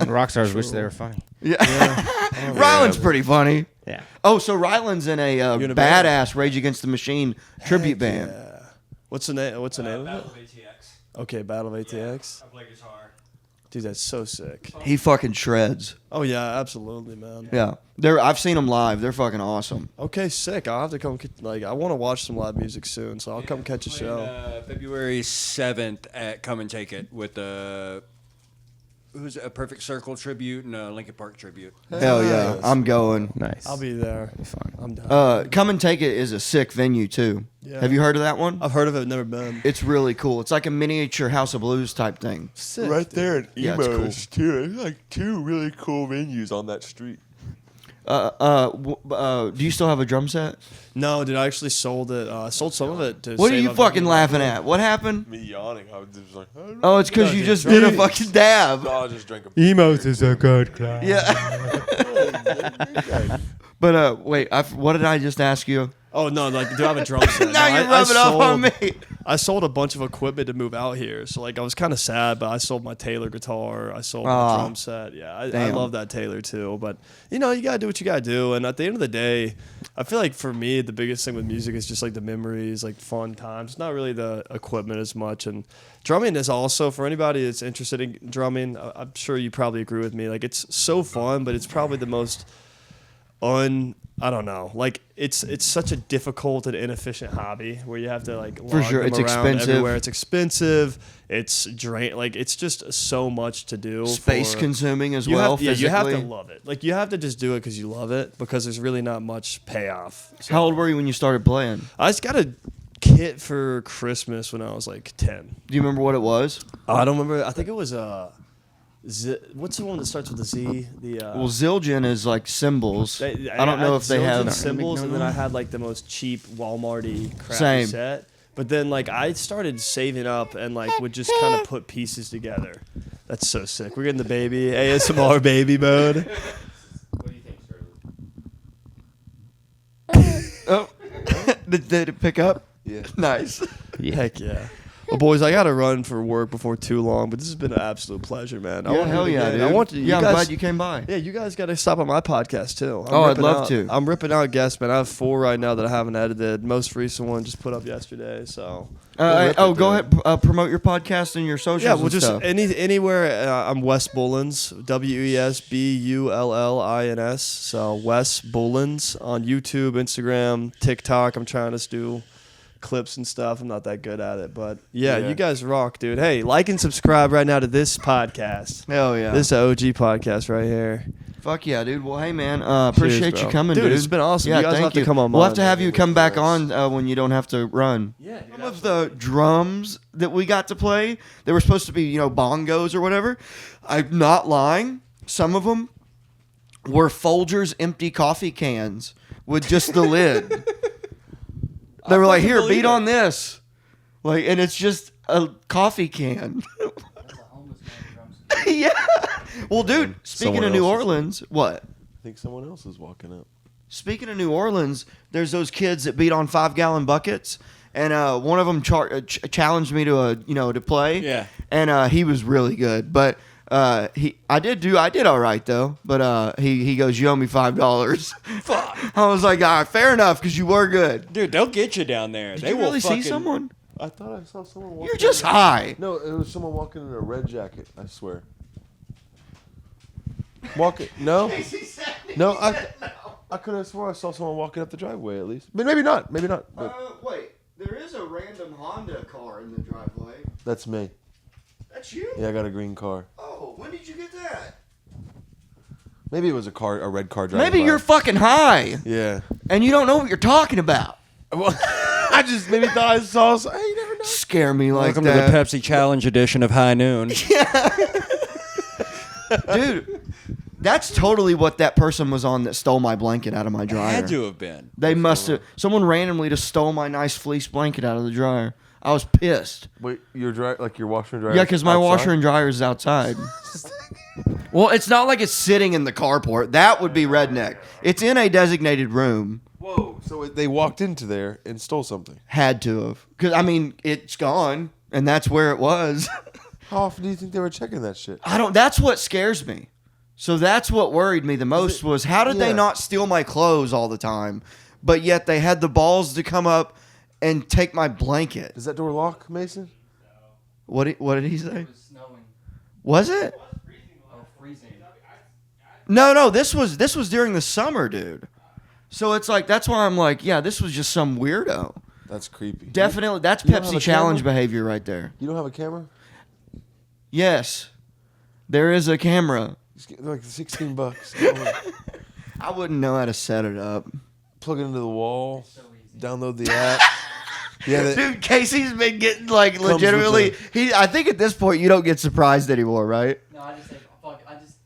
rock stars wish they were funny. Yeah, Ryland's pretty funny. Yeah. Oh, so Ryland's in a in a band? badass Rage Against the Machine tribute band. Yeah. What's the name? What's the name of it? ATX. Okay, Battle of ATX. I play guitar. Dude, that's so sick. He fucking shreds. Oh yeah, absolutely, man. Yeah, I've seen them live. They're fucking awesome. Okay, sick. I'll have to come. I want to watch some live music soon, so I'll come catch a show. February 7th at Come and Take It with who's a Perfect Circle tribute and a Linkin Park tribute. Hell yeah, I'm going. Nice. I'll be there. Be fun. I'm down. Come and Take It is a sick venue too. Yeah. Have you heard of that one? I've heard of it, never been. It's really cool. It's like a miniature House of Blues type thing. Sick. Right there in Yeah, it's cool. Emos too. There's like two really cool venues on that street. Do you still have a drum set? No, dude, I actually sold it. I sold some of it to. What are save you up fucking money. laughing at? What happened? Me yawning. I was just like, I don't know. Oh, it's because No, you dude, just drum did a beats. fucking dab. No, I just drank a Emos is a good class. Yeah. But wait, what did I just ask you? Oh no, like do I have a drum set? Now No, you're I rubbing off on sold- me. I sold a bunch of equipment to move out here, so like I was kind of sad, but I sold my Taylor guitar, I sold Aw. my drum set. Yeah, I Damn. love that Taylor too, but you know you gotta do what you gotta do, and at the end of the day, I feel like for me the biggest thing with music is just like the memories, like fun times. It's not really the equipment as much, and drumming is also for anybody that's interested in drumming. I'm sure you probably agree with me. Like it's so fun, but it's probably the most I don't know. Like it's such a difficult and inefficient hobby where you have to like For lug sure, them it's around expensive. everywhere. It's expensive. It's like it's just so much to do. Space for- consuming as you well. have, yeah, you have to physically. love it. Like you have to just do it because you love it because there's really not much payoff. How old were you when you started playing? I just got a kit for Christmas when I was like 10. Do you remember what it was? I don't remember. I think it was what's the one that starts with a Z? Well, Zildjian is like symbols. I don't know if they Zildjian have. symbols, and then I had like the most cheap Walmarty crappy Same. set. But then like I started saving up and like would just kind of put pieces together. That's so sick. We're getting the baby ASMR baby mode. What do you think, Shirley? Oh, did it pick up? Yeah. Nice. Heck yeah. Well, boys, I gotta run for work before too long, but this has been an absolute pleasure, man. I Yeah, want to hell do it yeah, again. dude. I want to. I'm guys, glad you came by. Yeah, you guys got to stop on my podcast too. Oh, I'd ripping love out- to. I'm ripping out guests, man. I have 4 right now that I haven't edited. Most recent one just put up yesterday. So Go rip it, ahead. Promote your podcast and your socials. yeah, well, and just stuff. anywhere. I'm Wes Bullins, WESBULLINS. So Wes Bullins on YouTube, Instagram, TikTok. I'm trying to do clips and stuff. I'm not that good at it, but yeah, you guys rock, dude. Hey, like and subscribe right now to this podcast. Hell yeah. This is the OG podcast right here. Fuck yeah, dude. Well, hey, man. Appreciate bro. you coming, Dude, dude. it's been awesome. Yeah, You guys thank have to you. come on We'll have mine, to have man. you come back for on when you don't have to run. Yeah. Some of the drums that we got to play, they were supposed to be, bongos or whatever. I'm not lying. Some of them were Folgers empty coffee cans with just the lid. They were like, "Here, beat on this," and it's just a coffee can. Yeah. Well, dude, speaking Someone of New else is- Orleans, what? I think someone else is walking up. Speaking of New Orleans, there's those kids that beat on 5-gallon buckets, and one of them challenged me to play. Yeah. And he was really good, but I did all right though. But he goes, "You owe me $5." Fuck. I was like, "All right, fair enough, because you were good." Dude, they'll get you down there. Did They you will really fucking, see someone? I thought I saw someone walking. You're just high. No, it was someone walking in a red jacket. I swear. Walking? No. No, I could have swore I saw someone walking up the driveway at least. But maybe not. Maybe not. But Wait, there is a random Honda car in the driveway. that's me. That's you? Yeah, I got a green car. Oh, when did you get that? Maybe it was a red car driving Maybe by. you're fucking high, Yeah. and you don't know what you're talking about. Well, I just maybe thought I saw. Hey, you never know. Scare me like Welcome that. to the Pepsi Challenge edition of High Noon. Dude, that's totally what that person was on that stole my blanket out of my dryer. Had to have been. They must have. Someone randomly just stole my nice fleece blanket out of the dryer. I was pissed. Wait, your washer and dryer. Yeah, because my outside? washer and dryer is outside. Well, it's not like it's sitting in the carport. That would be redneck. It's in a designated room. Whoa! So they walked into there and stole something. Had to have. Because, it's gone, and that's where it was. How often do you think they were checking that shit? That's what scares me. So that's what worried me the most was how did they Yeah. not steal my clothes all the time, but yet they had the balls to come up and take my blanket. Does that door lock, Mason? What did he say? It was snowing. Was it? Oh, freezing. No, this was during the summer, dude. So it's like that's why I'm like, yeah, this was just some weirdo. That's creepy. Definitely, that's You don't have Pepsi a challenge camera? behavior right there. You don't have a camera? Yes, there is a camera. Just get like $16. I wouldn't know how to set it up. Plug it into the wall. So easy. Download the app. Yeah, Dude, Casey's been getting like with legitimately. I think at this point you don't get surprised anymore, right? No, I just say, fuck. I just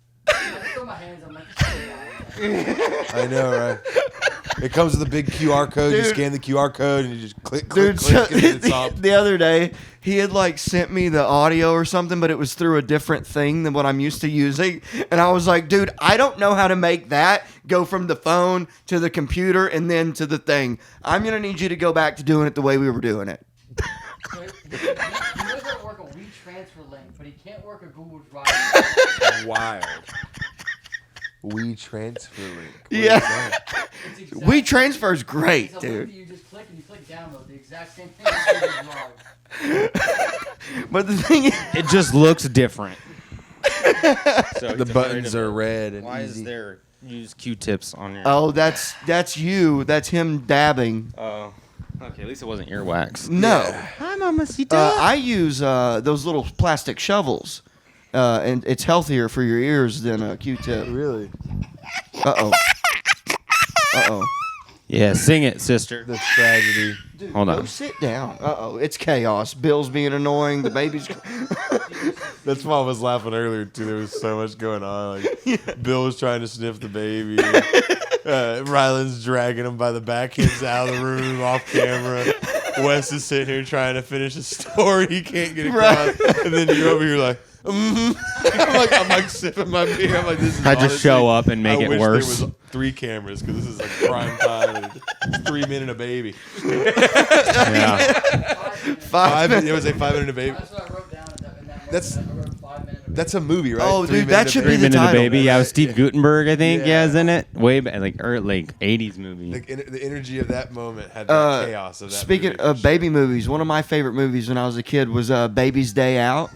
throw my hands. I'm like, I know, right? It comes with a big QR code. You Dude. scan the QR code and you just click, Dude, click, and it's up. the other day he had like sent me the audio or something, but it was through a different thing than what I'm used to using. And I was like, dude, I don't know how to make that go from the phone to the computer and then to the thing. I'm gonna need you to go back to doing it the way we were doing it. he knows how to work a WeTransfer link, but he can't work a Google Drive. Wild. We transfer link. What Yeah. is that? It's exact- We transfer's great, it's a link dude. that you just click and you click download. The exact same thing as Google Drive. But the thing is, It just looks different. So The buttons are red and Why easy. is there use Q-tips on your? oh, that's you. That's him dabbing. Oh. Okay, at least it wasn't earwax. No. Hi, Mamacita. I use those little plastic shovels, and it's healthier for your ears than a Q-tip. Really? Uh-oh. Uh-oh. Yeah, sing it, sister. The tragedy. Dude, Hold go on. sit down. Uh-oh. It's chaos. Bill's being annoying. The baby's... That's why I was laughing earlier too. There was so much going on. Like Bill was trying to sniff the baby. Ryland's dragging him by the back. He's out of the room, off camera. Wes is sitting here trying to finish a story he can't get across, and then you're over here like, I'm like sipping my beer. I'm like, this is. I just honestly- show up and make I it wish worse. There was 3 cameras because this is like prime time. And it's 3 minutes a baby. Yeah. 5 minutes. It was a 5 minute a baby. That's what I wrote down in that That's- I wrote 5 minutes. That's a movie, right? Oh, 3 dude, that minutes a should be baby. the Minute of title. Baby. Yeah, with Steve Guttenberg, I think. Yeah. Yeah, is in it. Way back, like 80s movie. Like the energy of that moment had that chaos of that. Speaking movie. of baby movies, one of my favorite movies when I was a kid was Baby's Day Out.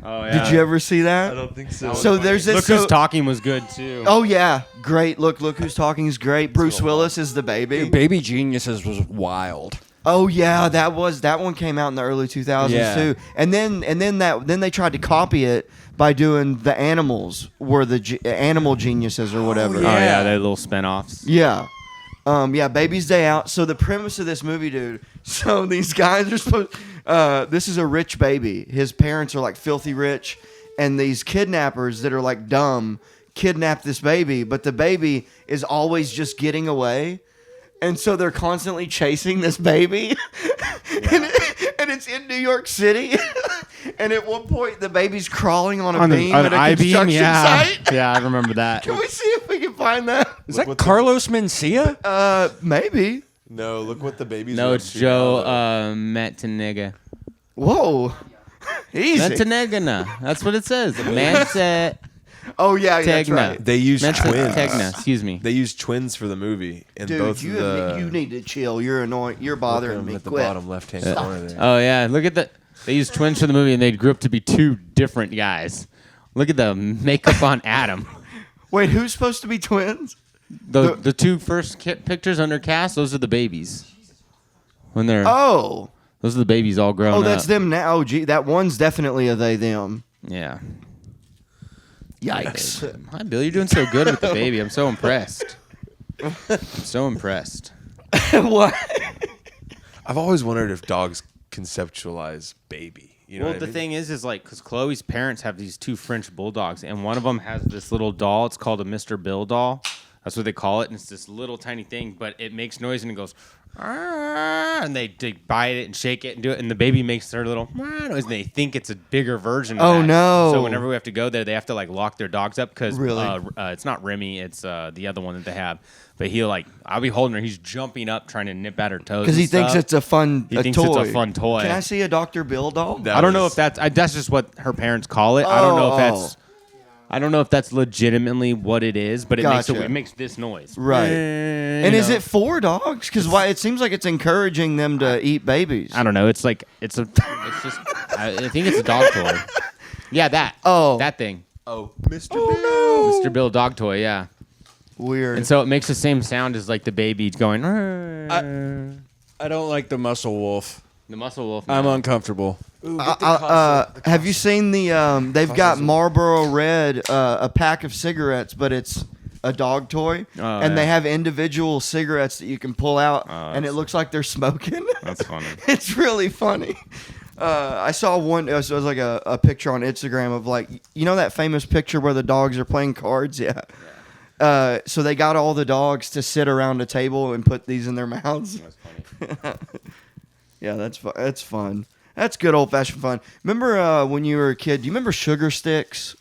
Oh yeah. Did you ever see that? I don't think so. So there's this... Look Who's Talking was good too. Oh, yeah. Great. Look Who's Talking is great. Bruce Willis is the baby. Baby Geniuses was wild. Oh yeah, that one came out in the early 2000s Yeah. too. And then they tried to copy it by doing the animals were the animal geniuses or whatever. Oh yeah, they're little spinoffs. Yeah. Baby's Day Out. So the premise of this movie, dude. So these guys are supposed. This is a rich baby. His parents are like filthy rich, and these kidnappers that are like dumb kidnap this baby, but the baby is always just getting away. And so they're constantly chasing this baby. and it's in New York City. And at one point, the baby's crawling on a beam at a construction site. Yeah, I remember that. Can we see if we can find that? Is that Carlos Mencia? Maybe. No, look what the baby's No, up it's to Joe now, Montenegro. Whoa. Easy. Montenegro. That's what it says. Montenegro. Oh, yeah, that's right. They use twins. Montenegro. Excuse me. They use twins for the movie, and Dude, both you the need to chill. You're annoying. You're bothering me. at the Quit. bottom left-hand corner there. Oh yeah, look at the. They used twins for the movie, and they grew up to be two different guys. Look at the makeup on Adam. Wait, who's supposed to be twins? The two first pictures under cast, those are the babies. When they're those are the babies all grown up. Oh, that's them now. Oh, gee, that one's definitely a they them. Yeah. Yikes. Hi, Bill. You're doing so good with the baby. I'm so impressed. I'm so impressed. What? I've always wondered if dogs conceptualize baby. You know Well, what the I mean? thing is like, because Chloe's parents have these two French bulldogs, and one of them has this little doll. It's called a Mr. Bill doll. That's what they call it, and it's this little tiny thing, but it makes noise and it goes, and they bite it and shake it and do it, and the baby makes their little noise, and they think it's a bigger version of that. No. So whenever we have to go there, they have to like lock their dogs up because Really? It's not Remy, it's the other one that they have. But I'll be holding her, he's jumping up trying to nip at her toes. Because he thinks it's a fun He thinks toy. it's a fun toy. Can I see a Dr. Bill doll? That I don't know was- if that's just what her parents call it. I don't know if that's legitimately what it is, but Gotcha. it makes this noise. Right. And is it for dogs? Because it seems like it's encouraging them to eat babies. I don't know. It's just I think it's a dog toy. Yeah, that thing. Oh, Mr. Bill. Mr. Bill dog toy, yeah. Weird. And so it makes the same sound as like the baby going. I don't like the muscle wolf. The muscle wolf. I'm uncomfortable. have you seen the? They've got Marlboro Red, a pack of cigarettes, but it's a dog toy, and they have individual cigarettes that you can pull out, and it looks like they're smoking. That's funny. It's really funny. I saw one. It was like a picture on Instagram of like that famous picture where the dogs are playing cards. Yeah. So they got all the dogs to sit around a table and put these in their mouths. That's funny. Yeah, that's fun. That's good old fashioned fun. Remember when you were a kid? Do you remember sugar sticks?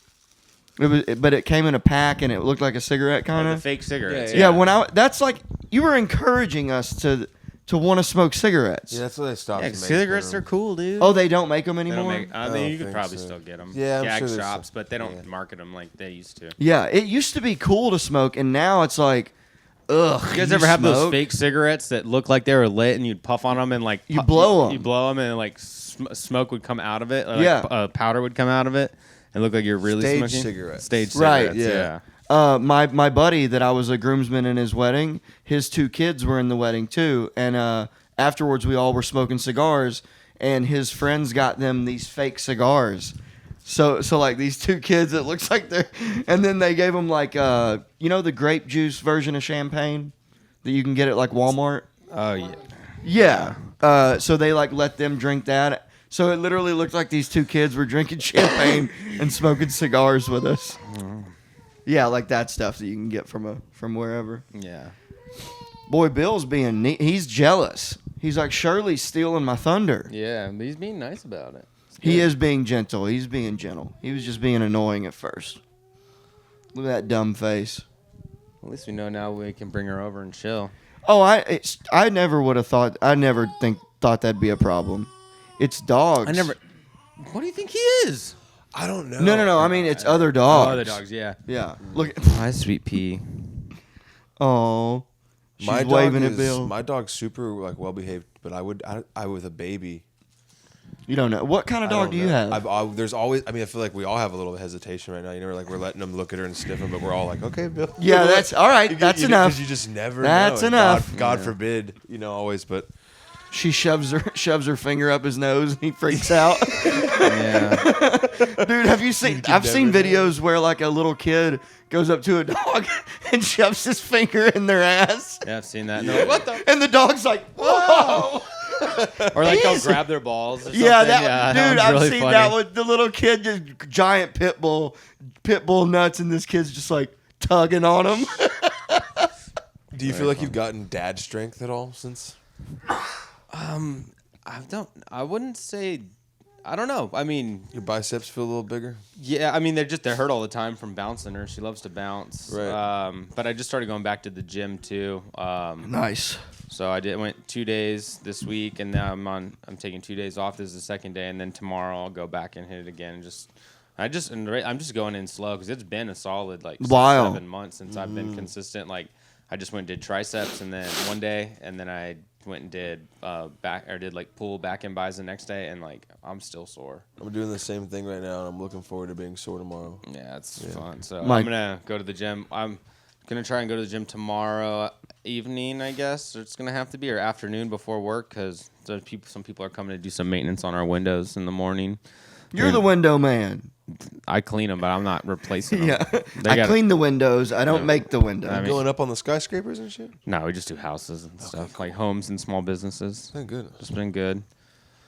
But it came in a pack and it looked like a cigarette kind The of. fake cigarettes. Yeah. That's like you were encouraging us to want to smoke cigarettes. Yeah, that's what they stopped. Yeah, cigarettes are cool, dude. Oh, they don't make them They don't anymore. make. I don't You could think probably so. still get them. Yeah, I'm Gag sure there's shops, some- but they don't market them like they used to. Yeah, it used to be cool to smoke, and now it's like, ugh. You guys ever have those smoke? fake cigarettes that look like they were lit, and you'd puff on them and like You blow 'em. You blow them, and like smoke would come out of it. Or, Yeah. powder would come out of it, and look like you're really Stage smoking. cigarettes. Stage Right, cigarettes. Yeah. My buddy that I was a groomsman in his wedding, his two kids were in the wedding too, and afterwards we all were smoking cigars, and his friends got them these fake cigars. So like these two kids, it looks like they're, and then they gave them like the grape juice version of champagne that you can get at like Walmart. Oh yeah. Yeah. So they like let them drink that. So it literally looked like these two kids were drinking champagne and smoking cigars with us. Yeah, like that stuff that you can get from wherever. Yeah. Boy, Bill's being neat. He's jealous. He's like, Shirley's stealing my thunder. Yeah, but he's being nice about it. He is being gentle. He's being gentle. He was just being annoying at first. Look at that dumb face. At least we know now we can bring her over and chill. Oh, I never would have thought. I never thought that'd be a problem. It's dogs. What do you think he is? I don't know. No. I mean, it's other dogs. Oh, other dogs. Yeah. Yeah. Look. Hi, sweet pea. Oh. She's My waving dog at Bill. My dog's super like well behaved, but I with a baby. You don't know. What kind of I dog don't do you know. have? There's always. I mean, I feel like we all have a little hesitation right now. You know, like we're letting them look at her and sniff them, but we're all like, okay, Bill. Yeah, that's all right. That's enough. Because you just never. That's know. And enough. God forbid, always. But She shoves her finger up his nose and he freaks out. Yeah. Dude, have you seen? I've seen videos where like a little kid goes up to a dog and shoves his finger in their ass, Yeah, I've seen that. And they're like, what the? and the dog's like, "Whoa!" Or like they'll grab their balls. Or something. Yeah, that dude, one's I've really seen funny. that one. The little kid just giant pit bull nuts, and this kid's just like tugging on him. Do you feel like you've gotten dad strength at all since? I wouldn't say. I don't know. I mean, Your biceps feel a little bigger? yeah. I mean, they're hurt all the time from bouncing her. She loves to bounce. Right. But I just started going back to the gym too. Nice. So went 2 days this week, and now I'm taking 2 days off. This is the second day, and then tomorrow I'll go back and hit it again. I'm just going in slow because it's been a solid like 7 months since I've been consistent. Like I just went and did triceps, and then one day, and then I went and did did pull back and buys the next day, and like I'm still sore. I'm doing the same thing right now, and I'm looking forward to being sore tomorrow. Yeah, it's fun. So Mike. I'm gonna go to the gym. I'm gonna try and go to the gym tomorrow evening, I guess. It's gonna have to be or afternoon before work because some people are coming to do some maintenance on our windows in the morning. You're the window man. I clean them, but I'm not replacing them. Yeah, They I gotta- clean the windows. I don't make the windows. I mean- Going up on the skyscrapers and shit? No, we just do houses and stuff, like homes and small businesses. Thank goodness. It's been good.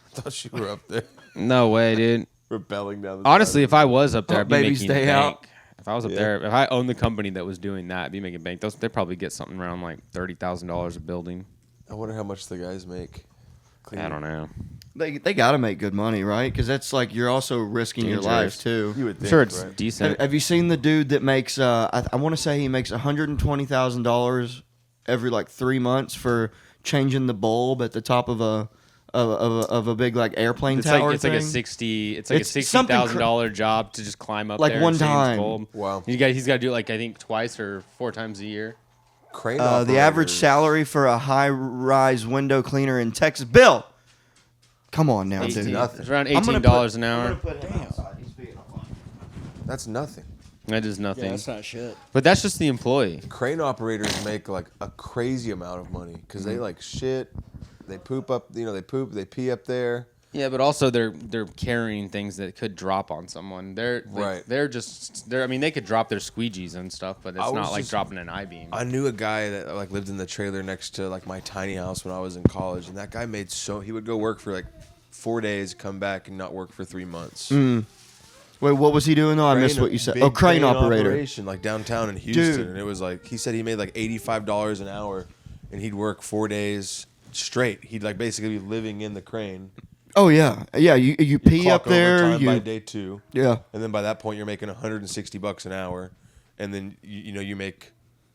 I thought you were up there No way, dude. rappelling down the Honestly, if I was up there, Oh, I'd be baby, making stay bank. out. If I was up there, if I owned the company that was doing that, I'd be making bank. They'd probably get something around like $30,000 a building. I wonder how much the guys make. I don't know. They got to make good money, right? Because that's like you're also risking your life Dangerous. too. You would I'm think, sure it's right? decent. Have you seen the dude that makes? I want to say he makes $120,000 every like 3 months for changing the bulb at the top of a big like airplane It's tower like thing. a It's $60,000 job to just climb up Like there one and change time. bulb. Wow. He's got to do it like I think twice or 4 times a year. Crane The average operators. salary for a high-rise window cleaner in Texas. Bill, come on now, That's dude. nothing. It's around I'm gonna $18 an hour. That's nothing. That is nothing. Yeah, that's not shit. But that's just the employee. Crane operators make like a crazy amount of money because they like shit. They poop up, they pee up there. Yeah, but also they're carrying things that could drop on someone. Right. I mean, they could drop their squeegees and stuff, but it's I was not like just- dropping an I-beam. I knew a guy that like lived in the trailer next to like my tiny house when I was in college, and that guy he would go work for like 4 days, come back and not work for 3 months. Wait, what was he doing though? I missed what you said. Oh, crane operator. operation, like downtown in Houston, Dude. and it was like he said he made like $85 an hour, and he'd work 4 days straight. He'd like basically be living in the crane. Oh yeah, yeah. You pee Clock up there. overtime by day 2. Yeah. And then by that point, you're making $160 an hour, and then you make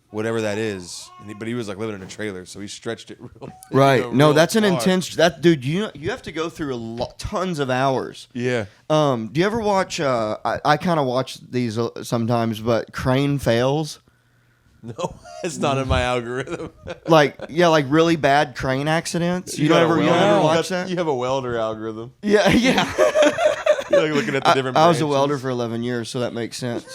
whatever that is. But he was like living in a trailer, so he stretched it real. Right. No, real that's an far. intense. That dude, you have to go through tons of hours. Yeah. Do you ever watch? I kind of watch these sometimes, but Crane Fails. No, it's not in my algorithm. Like really bad crane accidents. You don't ever watch that? You have a welder algorithm. Yeah, yeah. You're like looking at the different. I was a branches. welder for 11 years, so that makes sense.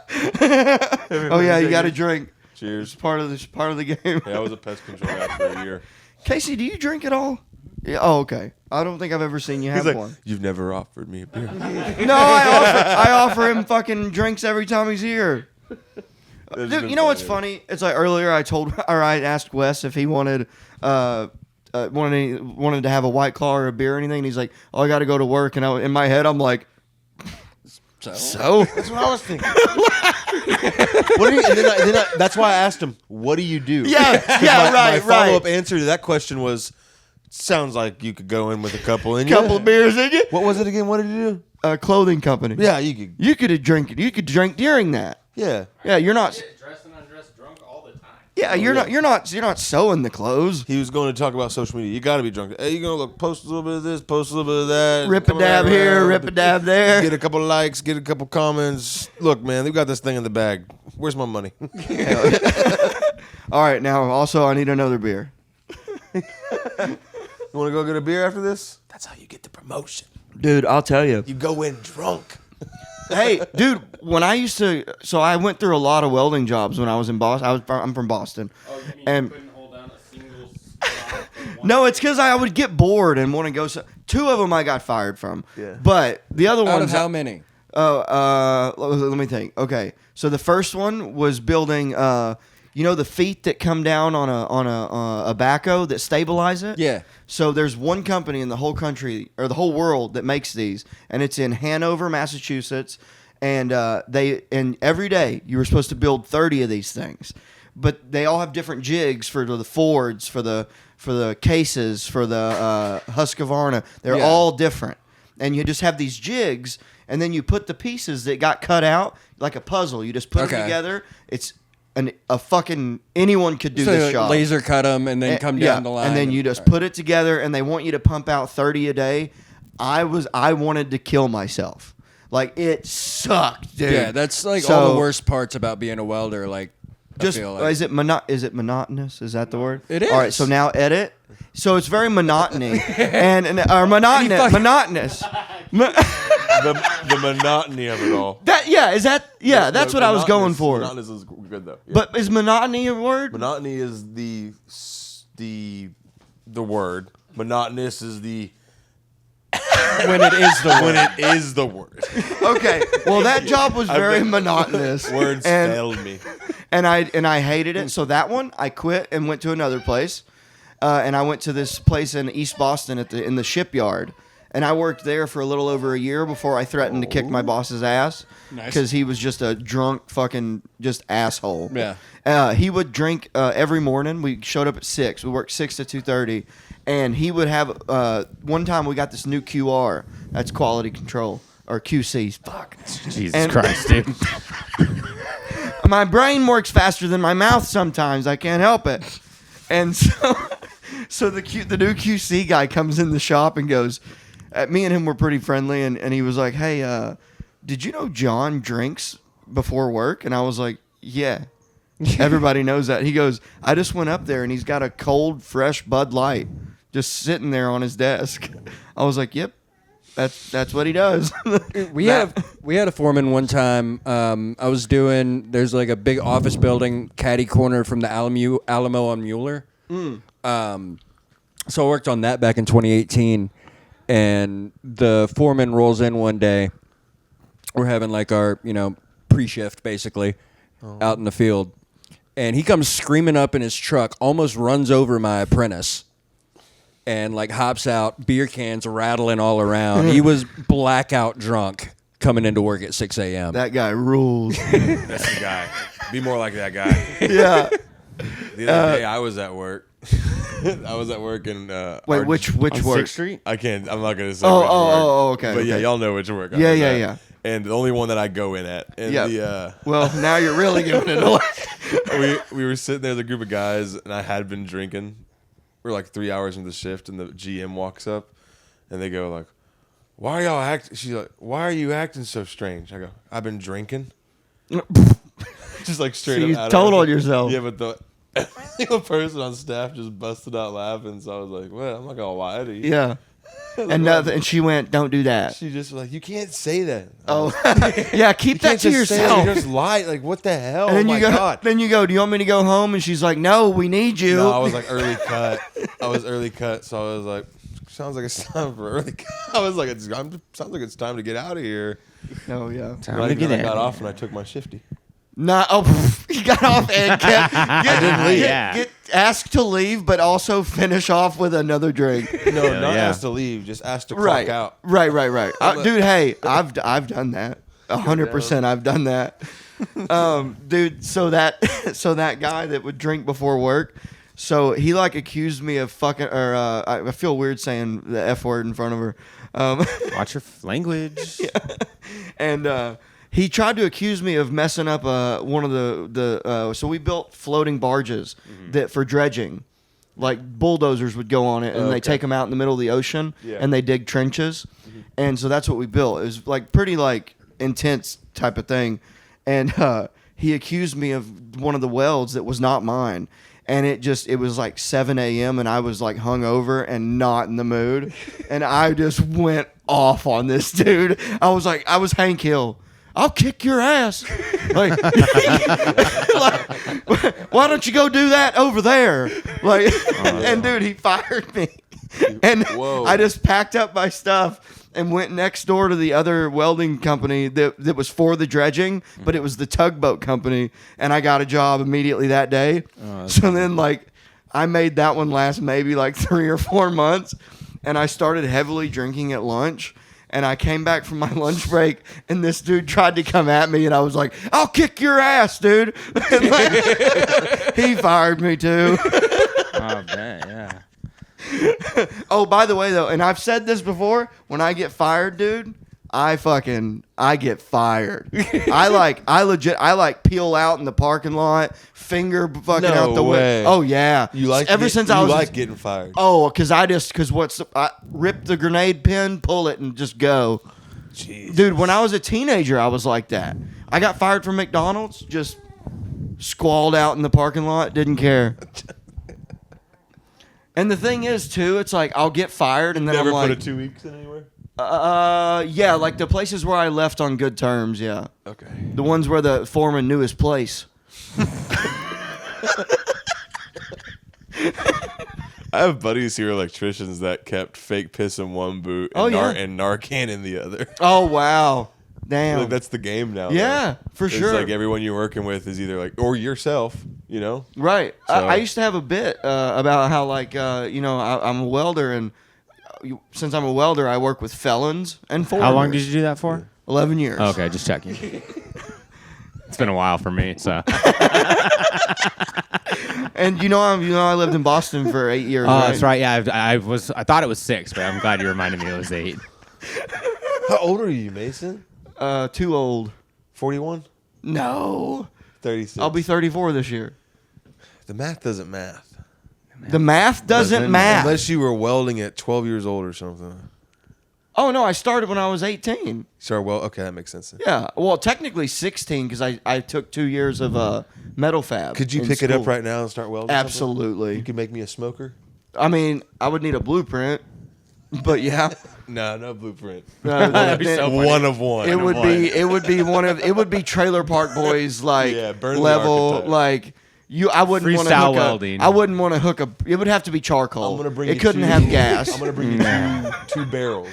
Oh yeah, you got to drink. Cheers. It's part of the game. Yeah, I was a pest control guy for a year. Casey, do you drink at all? Yeah. Oh, okay. I don't think I've ever seen you have He's like, one. you've never offered me a beer. No, I offer him fucking drinks every time he's here. That's Dude, been you know what's funny. funny? It's like earlier I asked Wes if he wanted wanted to have a White Claw or a beer or anything. And he's like, "Oh, I got to go to work." And in my head, I'm like, "So?" That's what I was thinking. What do you? And then that's why I asked him, "What do you do?" Yeah, yeah, My right. follow-up answer to that question was, "Sounds like you could go in with a couple in you." Couple of beers in you. What was it again? What did you do? A clothing company. Yeah, you could. You could drink. You could drink during that. Yeah. Yeah, you're not. Dressed and undressed drunk all the time. Yeah, you're not. You're not sewing the clothes. He was going to talk about social media. You got to be drunk. Hey, you gonna look, post a little bit of this, post a little bit of that. Rip a come dab around, here, rip a dab there. Get a couple likes, get a couple comments. Look, man, they've got this thing in the bag. Where's my money? All right, now also I need another beer. You want to go get a beer after this? That's how you get the promotion. Dude, I'll tell you. You go in drunk. Hey, dude, when I used to, so I went through a lot of welding jobs when I was in Boston. I'm from Boston. Oh, you mean And- you couldn't hold down a single No, it's because I would get bored and want to go. Two of them I got fired from. Yeah. But the other Out ones. of how many? Let me think. Okay, so the first one was building. The feet that come down on a backhoe that stabilize it. Yeah. So there's one company in the whole country or the whole world that makes these, and it's in Hanover, Massachusetts. And every day you were supposed to build 30 of these things, but they all have different jigs for the Fords, for the cases, for the Husqvarna. They're all different, and you just have these jigs, and then you put the pieces that got cut out like a puzzle. You just put them together. It's a fucking anyone could do So this job. laser cut them and then come down the line. And then you just put it together, and they want you to pump out 30 a day. I wanted to kill myself. Like, it sucked, dude. Yeah, that's like So- all the worst parts about being a welder. Like, Just I feel like. is it monotonous? Is that the word? It All right, is. so now edit. So it's very monotony or monotonous. Monotonous. The monotony of it all. That's what I was going for. Monotonous is good though. Yeah. But is monotony a word? monotony is the word. Monotonous is the when it is the when word. it is the word. Okay. Well, that job was very been- monotonous. Words and, failed me. and I hated it. So that one I quit and went to another place. And I went to this place in East Boston in the shipyard. And I worked there for a little over a year before I threatened to kick my boss's ass Nice. because he was just a drunk fucking just asshole. Yeah. He would drink every morning. We showed up at 6. We worked 6 to 2:30, and he would have. One time we got this new QR. That's quality control or QC. Fuck. Jesus And- Christ, dude. My brain works faster than my mouth sometimes. I can't help it. And so the new QC guy comes in the shop and goes. Me and him were pretty friendly, and he was like, "Hey, did you know John drinks before work?" And I was like, "Yeah, everybody knows that." He goes, "I just went up there, and he's got a cold, fresh Bud Light just sitting there on his desk." I was like, "Yep, that's what he does." We had a foreman one time. There's like a big office building catty corner from the Alamo on Mueller. So I worked on that back in 2018, and the foreman rolls in one day. We're having like our pre-shift basically out in the field, and he comes screaming up in his truck, almost runs over my apprentice. And like hops out, beer cans rattling all around. He was blackout drunk coming into work at 6 a.m. That guy rules. That's the guy. Be more like that guy. Yeah. The other day I was at work. I was at work in Wait, which On work? 6th Street? I can't. I'm not gonna say. Oh, which work. okay. But yeah, okay. y'all know which work. I Yeah, was yeah, at. yeah. And the only one that I go in at. And Yeah. Well, now you're really giving it away. we were sitting there as a group of guys, and I had been drinking. We're like 3 hours into the shift, and the GM walks up, and they go like, "Why are y'all acting?" She's like, "Why are you acting so strange?" I go, "I've been drinking." Just like straight So up. you out of told it. on yourself. Yeah, but every single person on staff just busted out laughing. So I was like, "Well, I'm not gonna lie to you." Yeah. And she went, "Don't do that." She just was like, "You can't say that." Oh, yeah. Keep that to just say it. yourself. You just lie. Like, what the hell? And then oh my you go. God. Then you go. Do you want me to go home? And she's like, "No, we need you." No, I was like early cut. I was early cut, so I was like, sounds like it's time for early cut. I was like, sounds like it's time to get out of here. Oh yeah. Time Right, to get and I in. got off and I took my shifty. Nah. Oh, he got off and get asked to leave, but also finish off with another drink. No, not yeah. asked to leave, just asked to clock Right. out. Right. Dude, hey, I've done that. 100%. I've done that. Dude. So that guy that would drink before work. So he like accused me of fucking, or I feel weird saying the F word in front of her. Watch your language. And he tried to accuse me of messing up one of the so we built floating barges that for dredging, like bulldozers would go on it and they take them out in the middle of the ocean and they dig trenches, and so that's what we built. It was like pretty like intense type of thing, and he accused me of one of the welds that was not mine. And it was like 7 a.m. and I was like hungover and not in the mood. And I just went off on this dude. I was Hank Hill. I'll kick your ass. Like, why don't you go do that over there? Like, and dude, he fired me. And Whoa. I just packed up my stuff and went next door to the other welding company that was for the dredging, but it was the tugboat company, and I got a job immediately that day. So then, like, I made that one last maybe like 3 or 4 months, and I started heavily drinking at lunch. And I came back from my lunch break, and this dude tried to come at me, and I was like, "I'll kick your ass, dude!" And like, he fired me too. Oh, bet, yeah. Oh, by the way, though, and I've said this before, when I get fired, dude, I get fired. I legit peel out in the parking lot, finger fucking No out the way. window. Oh yeah. You like ever since I was like getting fired. Oh, because I rip the grenade pin, pull it, and just go. Jeez. Dude, when I was a teenager, I was like that. I got fired from McDonald's, just squalled out in the parking lot, didn't care. And the thing is, too, it's like I'll get fired, and then Never I'm like, put a 2 weeks in anywhere? yeah, like the places where I left on good terms, yeah. Okay. The ones where the foreman knew his place. I have buddies who are electricians that kept fake piss in one boot and, Oh, yeah. and Narcan in the other. Oh, wow. Damn. Like, that's the game now. Yeah, for It's sure. like everyone you're working with is either like, or yourself, you know? Right. So- I used to have a bit about how, like, I'm a welder, and since I'm a welder, I work with felons and foreigners. How long did you do that for? 11 years. Okay, just checking. It's been a while for me, so. And I lived in Boston for 8 years. Oh, that's right. Yeah, I thought it was 6, but I'm glad you reminded me it was 8. How old are you, Mason? Too old. 41? No. 36. I'll be 34 this year. The math doesn't math. The math doesn't math. Unless you were welding at 12 years old or something. Oh, no, I started when I was 18. Sorry, okay, that makes sense then. Yeah. Well, technically 16 because I took 2 years of metal fab. Could you in pick it up school. right now and start welding? something? Absolutely. You could make me a smoker? I mean, I would need a blueprint, but yeah. No blueprint. That'd be so funny. One of one. It would be Trailer Park Boys like Yeah, burn the level archetype. like I wouldn't want to Freestyle hook welding. I wouldn't want to hook up. It would have to be charcoal. I'm gonna bring it you couldn't two- have gas. I'm gonna bring you two barrels.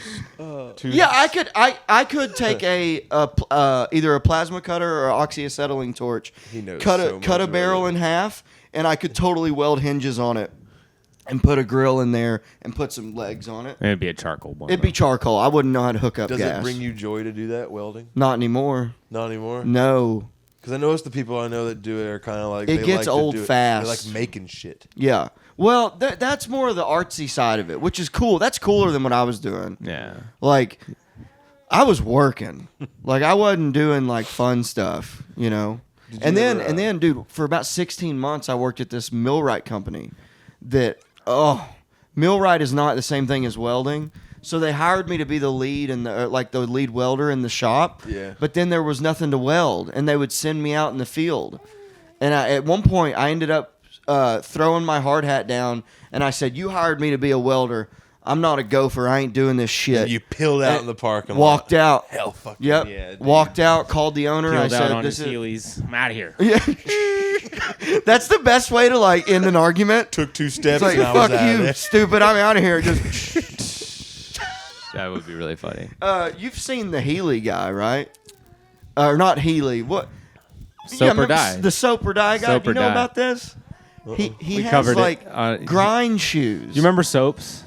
Yeah, I could take either a plasma cutter or an oxyacetylene torch. He knows cut so a cut a much barrel about it. in half, and I could totally weld hinges on it, and put a grill in there and put some legs on it. It'd be a charcoal one. It'd be charcoal. I wouldn't know how to hook up Does gas. it bring you joy to do that welding? Not anymore. Not anymore. No. Because I noticed the people I know that do it are kind of like It they gets like to old do it. fast. They like making shit. Yeah. Well, that's more of the artsy side of it, which is cool. That's cooler than what I was doing. Yeah. Like, I was working. Like, I wasn't doing like fun stuff, you know. And then, dude, for about 16 months, I worked at this millwright company. Millwright is not the same thing as welding. So they hired me to be the lead and the lead welder in the shop. Yeah. But then there was nothing to weld, and they would send me out in the field. And at one point, I ended up throwing my hard hat down, and I said, "You hired me to be a welder. I'm not a gopher. I ain't doing this shit." You peeled out And in the parking walked lot. out. Hell fucking Yep. yeah. dude. Walked out. Called the owner. I Peeled out said, on "This his is." Heelys. I'm out of here. Yeah. That's the best way to like end an argument. Took 2 It's steps like, and I was "Fuck out of you, there. stupid! I'm out of here." Just. That would be really funny. You've seen the Healy guy, right? Or not Healy. What? Soap remember or die. The Soap or Die guy. Soap Do you or know Die. about this? He We has covered it. like grind shoes. You remember soaps?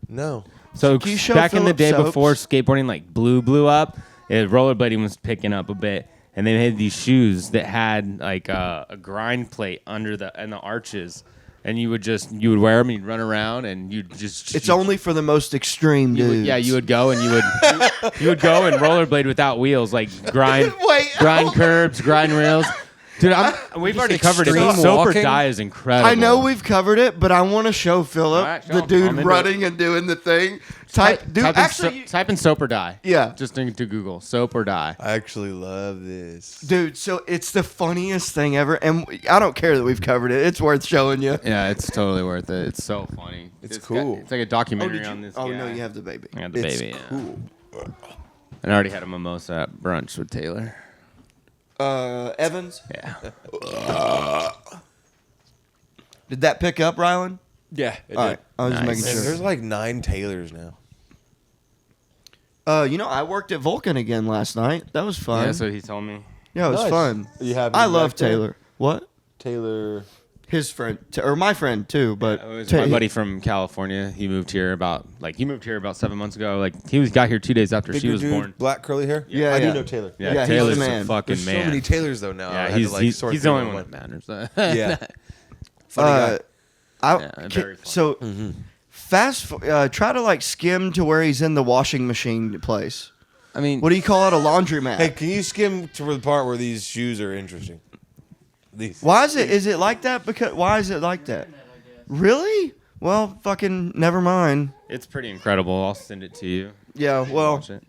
No. So Can you show back in the Phillip day soaps? before skateboarding like blew up, rollerblading was picking up a bit, and they had these shoes that had like a grind plate under the arches, and you would wear them, and you'd run around, and It's only for the most extreme dudes. you would go and you would go and rollerblade without wheels, like grind Wait, curbs, grind rails. Dude, we've already covered it. extreme Soap or walking? Die is incredible. I know we've covered it, but I want to show Philip All right, show the him. dude I'm into running and doing the thing. Type in Soap or Die. Yeah. Just into Google, Soap or Die. I actually love this. dude. So it's the funniest thing ever, and I don't care that we've covered it. It's worth showing you. Yeah, it's totally worth it. It's so funny. It's got- cool. it's like a documentary on this. Oh guy. no, you have the baby. I got the It's baby. Yeah. cool. And I already had a mimosa at brunch with Taylor. Evans. Yeah. Did that pick up, Rylan? Yeah, it All did. right. I was just Nice. making Man, sure. there's like 9 Taylors now. I worked at Vulcan again last night. That was fun. Yeah, that's what he told me. Yeah, it was Nice. fun. You have I him love back there? Taylor. What? Taylor. His friend, or my friend too, but It was my buddy from California. He moved here about 7 months ago. Like he got here 2 days after she Bigger was dude, born. black curly hair. Yeah, I yeah. do know Taylor. Yeah, Yeah, he's Taylor's the a man. fucking There's man. so many Taylors though now. I Yeah, had to, he's sort the through only them one that matters. Yeah. Funny guy. very fun. So try to skim to where he's in the washing machine place. I mean, What do you call it? A laundromat. Hey, can you skim to the part where these shoes are interesting? These. Why is it? Is it like that? Because why is it like that? Really? Well, fucking never mind. it's pretty incredible. I'll send it to you. Yeah. Well, Watch it.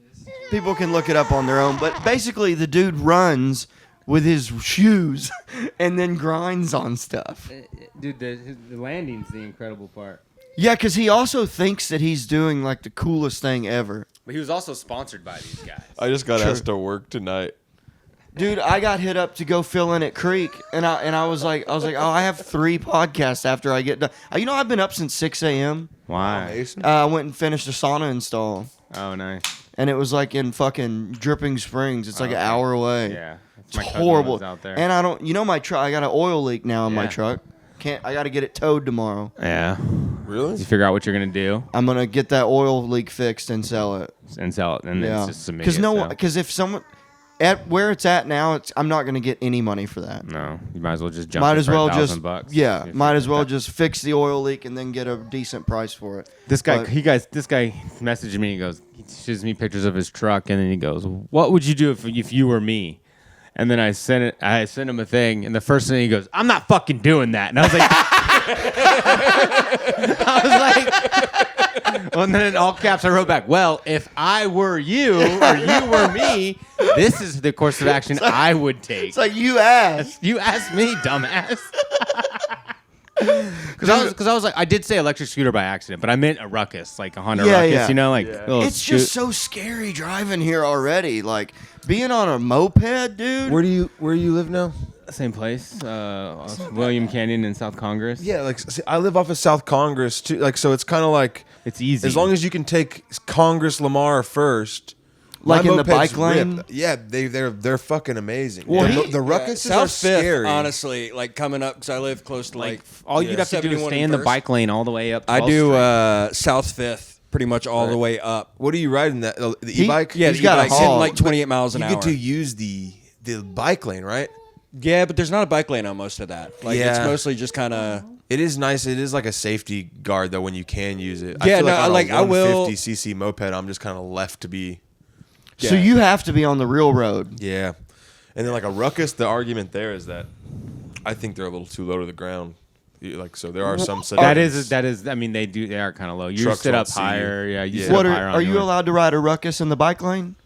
people can look it up on their own. But basically, the dude runs with his shoes and then grinds on stuff. Dude, the landing's the incredible part. Yeah, because he also thinks that he's doing the coolest thing ever. But he was also sponsored by these guys. I just got Sure. asked to work tonight. Dude, I got hit up to go fill in at Creek, and I was like, oh, I have 3 podcasts after I get done. I've been up since 6 a.m. Why? Mason? I went and finished a sauna install, Oh, nice. and it was in fucking Dripping Springs. It's an Okay. hour away. Yeah. It's My cousin horrible. lives out there. And I don't, my truck. I got an oil leak now in my Yeah. truck. I got to get it towed tomorrow. Yeah. Really? You figure out what you're gonna do I'm gonna get that oil leak fixed and sell it. and sell it, and Yeah, then just submit it. because if someone at where it's at now, I'm not gonna get any money for that. No, you might as well just jump. Might in as for well $1,000 just bucks. yeah, If might you as get well that. just fix the oil leak and then get a decent price for it. This guy, But- this guy messaged me. He goes, he shows me pictures of his truck, and then he goes, "What would you do if you were me?" And then I sent him a thing, and the first thing he goes, "I'm not fucking doing that." And I was like, well, and then in all caps I wrote back, "Well, if I were you or you were me, this is the course of action I would take." It's like you asked. You asked me, dumbass. Because I was like, I did say electric scooter by accident, but I meant a ruckus, like a Honda Yeah, ruckus, yeah. little It's just so scary driving here already. Like being on a moped, dude. Where do you live now? same place, William Canyon in South Congress. Yeah, see, I live off of South Congress too. So it's kind of like It's easy. as long as you can take Congress Lamar first. Like my in the moped's bike lane? ripped. Yeah, they're fucking amazing. Well, the ruckuses South are Fifth, scary. honestly, coming up because I live close to all you'd have to do is 71 stay in the First. bike lane all the way up. I 12th do Street. South Fifth pretty much all the way up. What are you riding? That the e-bike? Yeah, He's the got a e-bike's hitting hog. like 28 miles an you hour. get to use the bike lane, right? Yeah, but there's not a bike lane on most of that. Like it's Yeah. mostly just kind of. It is nice. It is like a safety guard though when you can use it. Yeah, I feel no, on like, a I will- 150cc moped, I'm just kind of left to be. So you have to be on the real road. Yeah, and then like a ruckus. The argument there is that I think they're a little too low to the ground. So there are some. That sedans. is. I mean, they are kind of low. You Trucks sit won't up see you. higher. Yeah, you Yeah. sit What up higher. are you yours. allowed to ride a ruckus in the bike lane?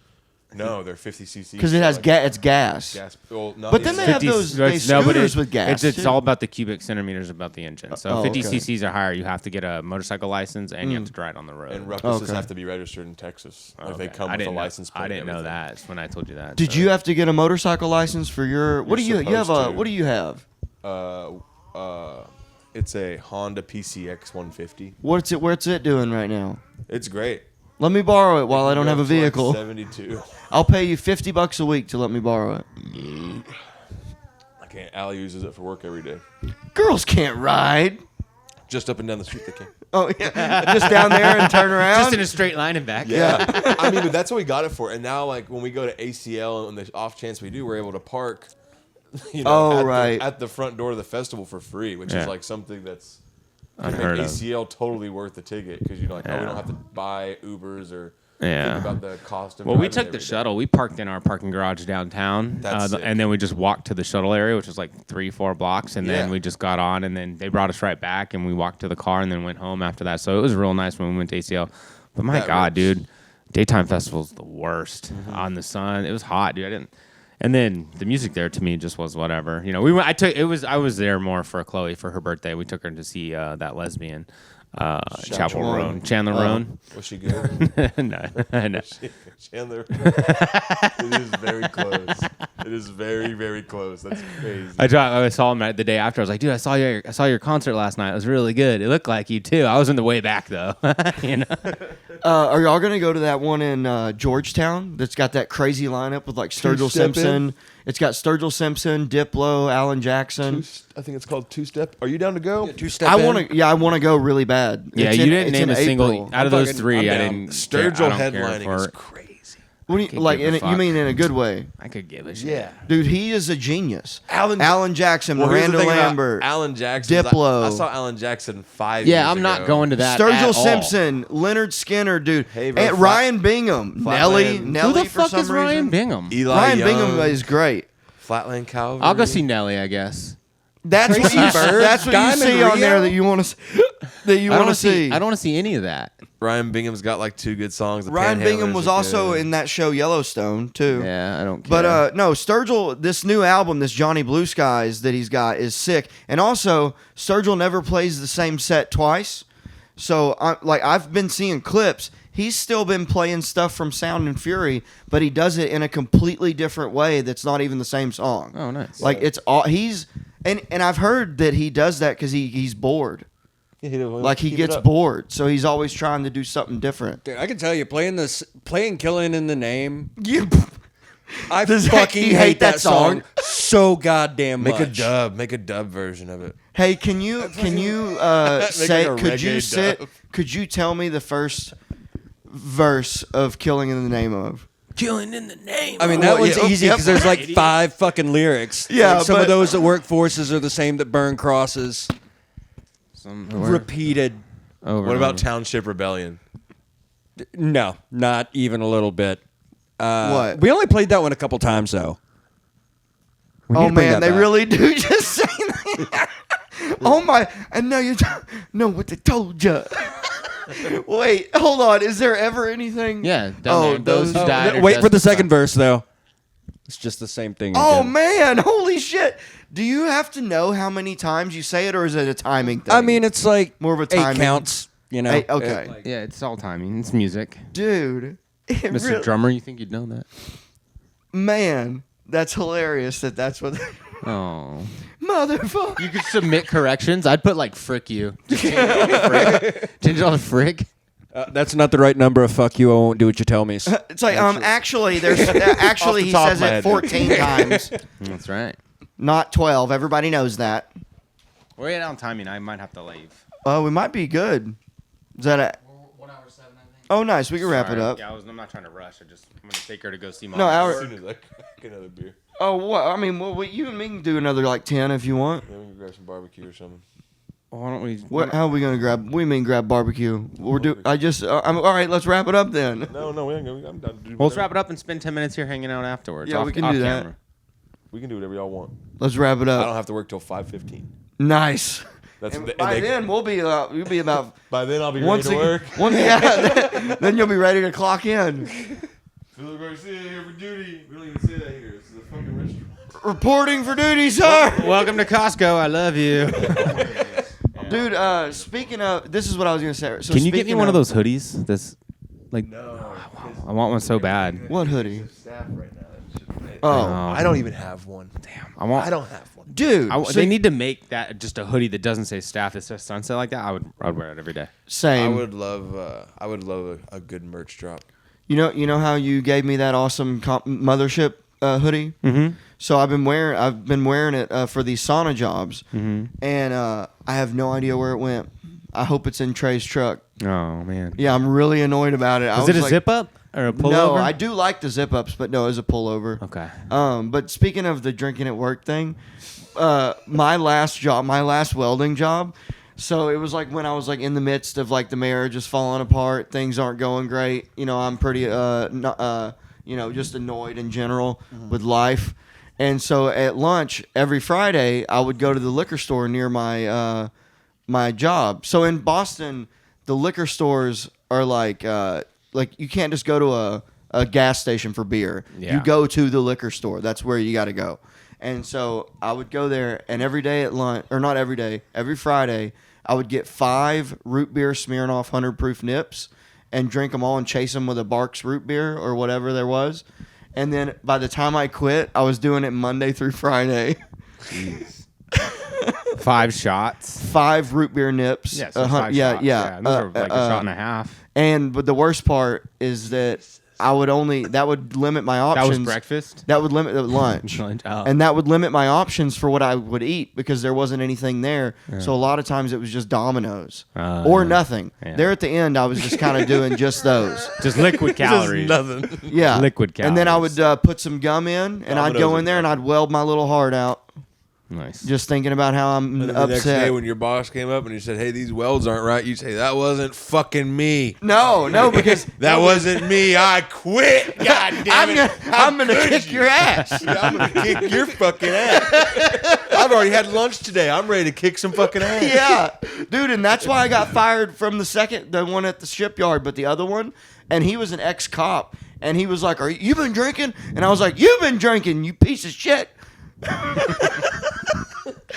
No, they're 50cc. Because it has it's gas. gas. Well, not But then even- they have those scooters with gas. It's too. all about the cubic centimeters about the engine. So Oh, 50 okay. cc's or higher, you have to get a motorcycle license and you have to ride on the road. and ruckuses Okay. have to be registered in Texas. Like they Okay. come I with a didn't know- license plate. I didn't and know everything. that. It's when I told you that. Did so. you have to get a motorcycle license for your? What do you? You're You have a? supposed to. What do you have? It's a Honda PCX 150. What's it doing right now? It's great. Let me borrow it while I don't have a Go up to, like, vehicle. 72. I'll pay you $50 a week to let me borrow it. I can't. Allie uses it for work every day. Girls can't ride. Just up and down the street, they can. Oh yeah, just down there and turn around. Just in a straight line and back? Yeah. I mean, but that's what we got it for. And now, like, when we go to ACL, on the off chance we do, we're able to park, Oh, at, right. at the front door of the festival for free, which Yeah. is like something that's Unheard make of. ACL totally worth the ticket because oh, we Yeah. don't have to buy Ubers or Yeah. think about the cost of. Well, we driving took the every day. shuttle. We parked in our parking garage downtown, That's sick. and then we just walked to the shuttle area, which was like 3-4 blocks, and then Yeah. we just got on, and then they brought us right back, and we walked to the car, and then went home after that. So it was real nice when we went to ACL. But my That God, works. dude, daytime festival's the worst. On the sun, it was hot, dude. I didn't. And then the music there to me just was whatever. We went. I was there more for Chloe for her birthday. We took her to see that Lesbian. Chapel Roan. Chandler Roan. Was she good? No. Chandler. It is very close. It is very, very close. That's crazy. I saw him the day after. I was like, dude, I saw your concert last night. It was really good. It looked like you too. I was in the way back though. You know. Are y'all gonna go to that one in Georgetown that's got that crazy lineup with like Sturgill Simpson? It's got Sturgill Simpson, Diplo, Alan Jackson. I think it's called Two Step. Are you down to go? Two-step. I want to go really bad. Yeah, It's you in- didn't it's name in a single April. out of those fucking- three. I'm I down. didn't. Sturgill I don't care headlining is for- crazy. What do you, Could like? give a You fuck. mean in a good way, I could give a shit. Yeah. dude? He is a genius. Alan Jackson, Well, here's the Miranda thing about Lambert, Alan Jackson. Diplo. I saw Alan Jackson 5 years Yeah, I'm not ago. going to that. Sturgill at all. Simpson, Leonard Skinner, dude, Hey, bro, and Ryan Bingham, Nelly, Flatland. Nelly Who the for fuck some is Ryan reason. Bingham? Eli Ryan Young, Bingham is great. Flatland Calvary. I'll go see Nelly, I guess. That's what Tracy you. Bird, That's what you Diamond see on there Rio? that you want to. That you I don't want to see. I don't want to see any of that. Ryan Bingham's got like 2 good songs. The Ryan Bingham Panhandlers was are also good. in that show Yellowstone too. Yeah, I don't care. But no, Sturgill, this new album, this Johnny Blue Skies that he's got is sick. And also, Sturgill never plays the same set twice. So, I've been seeing clips. He's still been playing stuff from Sound and Fury, but he does it in a completely different way that's not even the same song. Oh, nice. Like it's all he's and I've heard that he does that because he's bored. Yeah, Like he keep it gets up. bored, so he's always trying to do something different. Dude, I can tell you, playing "Killing in the Name." You, I Does fucking he hate that song so goddamn Make much. Make a dub version of it. hey, can you say? like a Could you reggae sit? dub. Could you tell me the first verse of "Killing in the Name of"? Killing in the name. I mean, that Well, one's yeah, easy yep. because there's like 5 fucking lyrics. Yeah, Like, some but- of those that work forces are the same that burn crosses. Some Repeated. over. What about and Township Rebellion? No, not even a little bit. What? We only played that one a couple times though. We need Oh to bring man, that they back. really do just say that. Oh my! And now you know what they told you. Wait, hold on. Is there ever anything? Yeah, down Oh, there. Those who those- died. are Wait for the destined second verse though. It's just the same thing. Oh again. man! Holy shit! Do you have to know how many times you say it, or is it a timing thing? I mean, it's like More of a 8 timing. counts. You know. Hey, okay. Like- Yeah, it's all timing. It's music. Dude, it Mr. really- Drummer, you think you'd know that? man, that's hilarious. That's what. Oh. Motherfucker. You could submit corrections. I'd put like frick you. Just change it all to frick. Change it all to frick. That's not the right number of "fuck you." I won't do what you tell me. It's like actually there's actually Off the he top says of my it head. 14 times, That's right. not 12. Everybody knows that. We're at on timing. I might have to leave. Oh, we might be good. Is that a? We're 1 hour 7, I think. Oh, nice. We can wrap it Sorry. up. Yeah, I'm not trying to rush. I'm gonna take her to go see mom. No, As hour. soon as I crack another beer. Oh, what? I mean, well, you and me can do another like 10 if you want. Then we can grab some barbecue or something. Why don't we? What? How are we gonna grab? We mean grab barbecue. We're do. I just. I'm all right. Let's wrap it up then. No, we ain't gonna. I'm done. To do Well, let's whatever. wap it up and spend 10 minutes here hanging out afterwards. Yeah, off, we can off do that. camera. We can do whatever y'all want. Let's wrap it I up. don't have to work till 5:15. Nice. That's And and by they- then we'll be about By then I'll be once ready to work. yeah, then you'll be ready to clock in. Phillip Garcia here for duty. We don't even say that here. This is a fucking restaurant. Reporting for duty, sir. Welcome to Costco. I love you. Dude, speaking of, this is what I was gonna say. So Can you get me speaking one of those hoodies? This, like, No. I want one so bad. What hoodie? Staff right now. Oh, I don't even have one. Damn, I want. I don't have one. dude. so They need to make that just a hoodie that doesn't say staff. It says sunset like that. I'd wear it every day. same. I would love a good merch drop. You know how you gave me that awesome mothership hoodie? Mm-hmm. So I've been wearing it for these sauna jobs, Mm-hmm. and I have no idea where it went. I hope it's in Trey's truck. Oh man. Yeah, I'm really annoyed about it. Is it a zip up or a pullover? No, I do like the zip ups, but no, it's a pullover. Okay. But speaking of the drinking at work thing, my last welding job. So it was like when I was like in the midst of like the marriage is falling apart, things aren't going great. You know, I'm pretty just annoyed in general with life. And so at lunch every Friday, I would go to the liquor store near my my job. So in Boston, the liquor stores are like you can't just go to a gas station for beer. Yeah. You go to the liquor store. That's where you got to go. And so I would go there, and every day at lunch, or not every day, every Friday, I would get 5 root beer Smirnoff 100 proof nips and drink them all and chase them with a Barks root beer or whatever there was. And then by the time I quit, I was doing it Monday through Friday. Jeez. 5 shots. 5 root beer nips. Yeah, so 5 yeah, shots. yeah. Those are like a shot and a half. But the worst part is that that would limit my options. That was breakfast? That would limit lunch. Oh. And that would limit my options for what I would eat because there wasn't anything there. So a lot of times it was just Domino's or nothing. Yeah. There at the end, I was just kind of doing just those. Just liquid calories. Nothing. Yeah. Liquid And then I calories. would put some gum in and I'd go in there and I'd weld my little heart out. Nice. Just thinking about how I'm And then the next day upset. when your boss came up and he said, hey, these welds aren't right, you say, that wasn't fucking me. No, because That wasn't me. I quit. God damn it. I'm gonna kick your ass. Yeah, I'm going to kick your fucking ass. I've already had lunch today. I'm ready to kick some fucking ass. Yeah, dude, and that's why I got fired from the one at the shipyard, but the other one, and he was an ex-cop, and he was like, you been drinking? And I was like, you've been drinking, you piece of shit.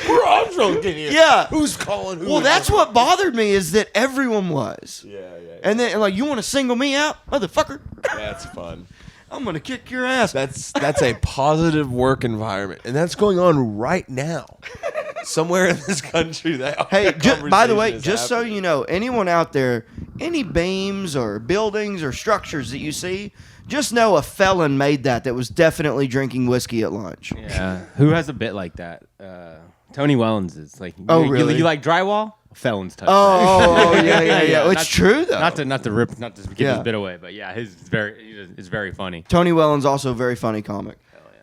I'm drunk in here. Yeah. Who's calling who? Well, that's what bothered me is that everyone was. Yeah. And then, like, you want to single me out? Motherfucker. That's fun. I'm going to kick your ass. That's a positive work environment, and that's going on right now. Somewhere in this country, Hey, by the way, just so you know, anyone out there, any beams or buildings or structures that you see, just know a felon made that was definitely drinking whiskey at lunch. Yeah. Who has a bit like that? Tony Wellens is like. Really? You like drywall? Felons touch. Oh, yeah. It's true though. Not to give Yeah. his bit away, but yeah, his is very funny. Tony Wellens also a very funny comic.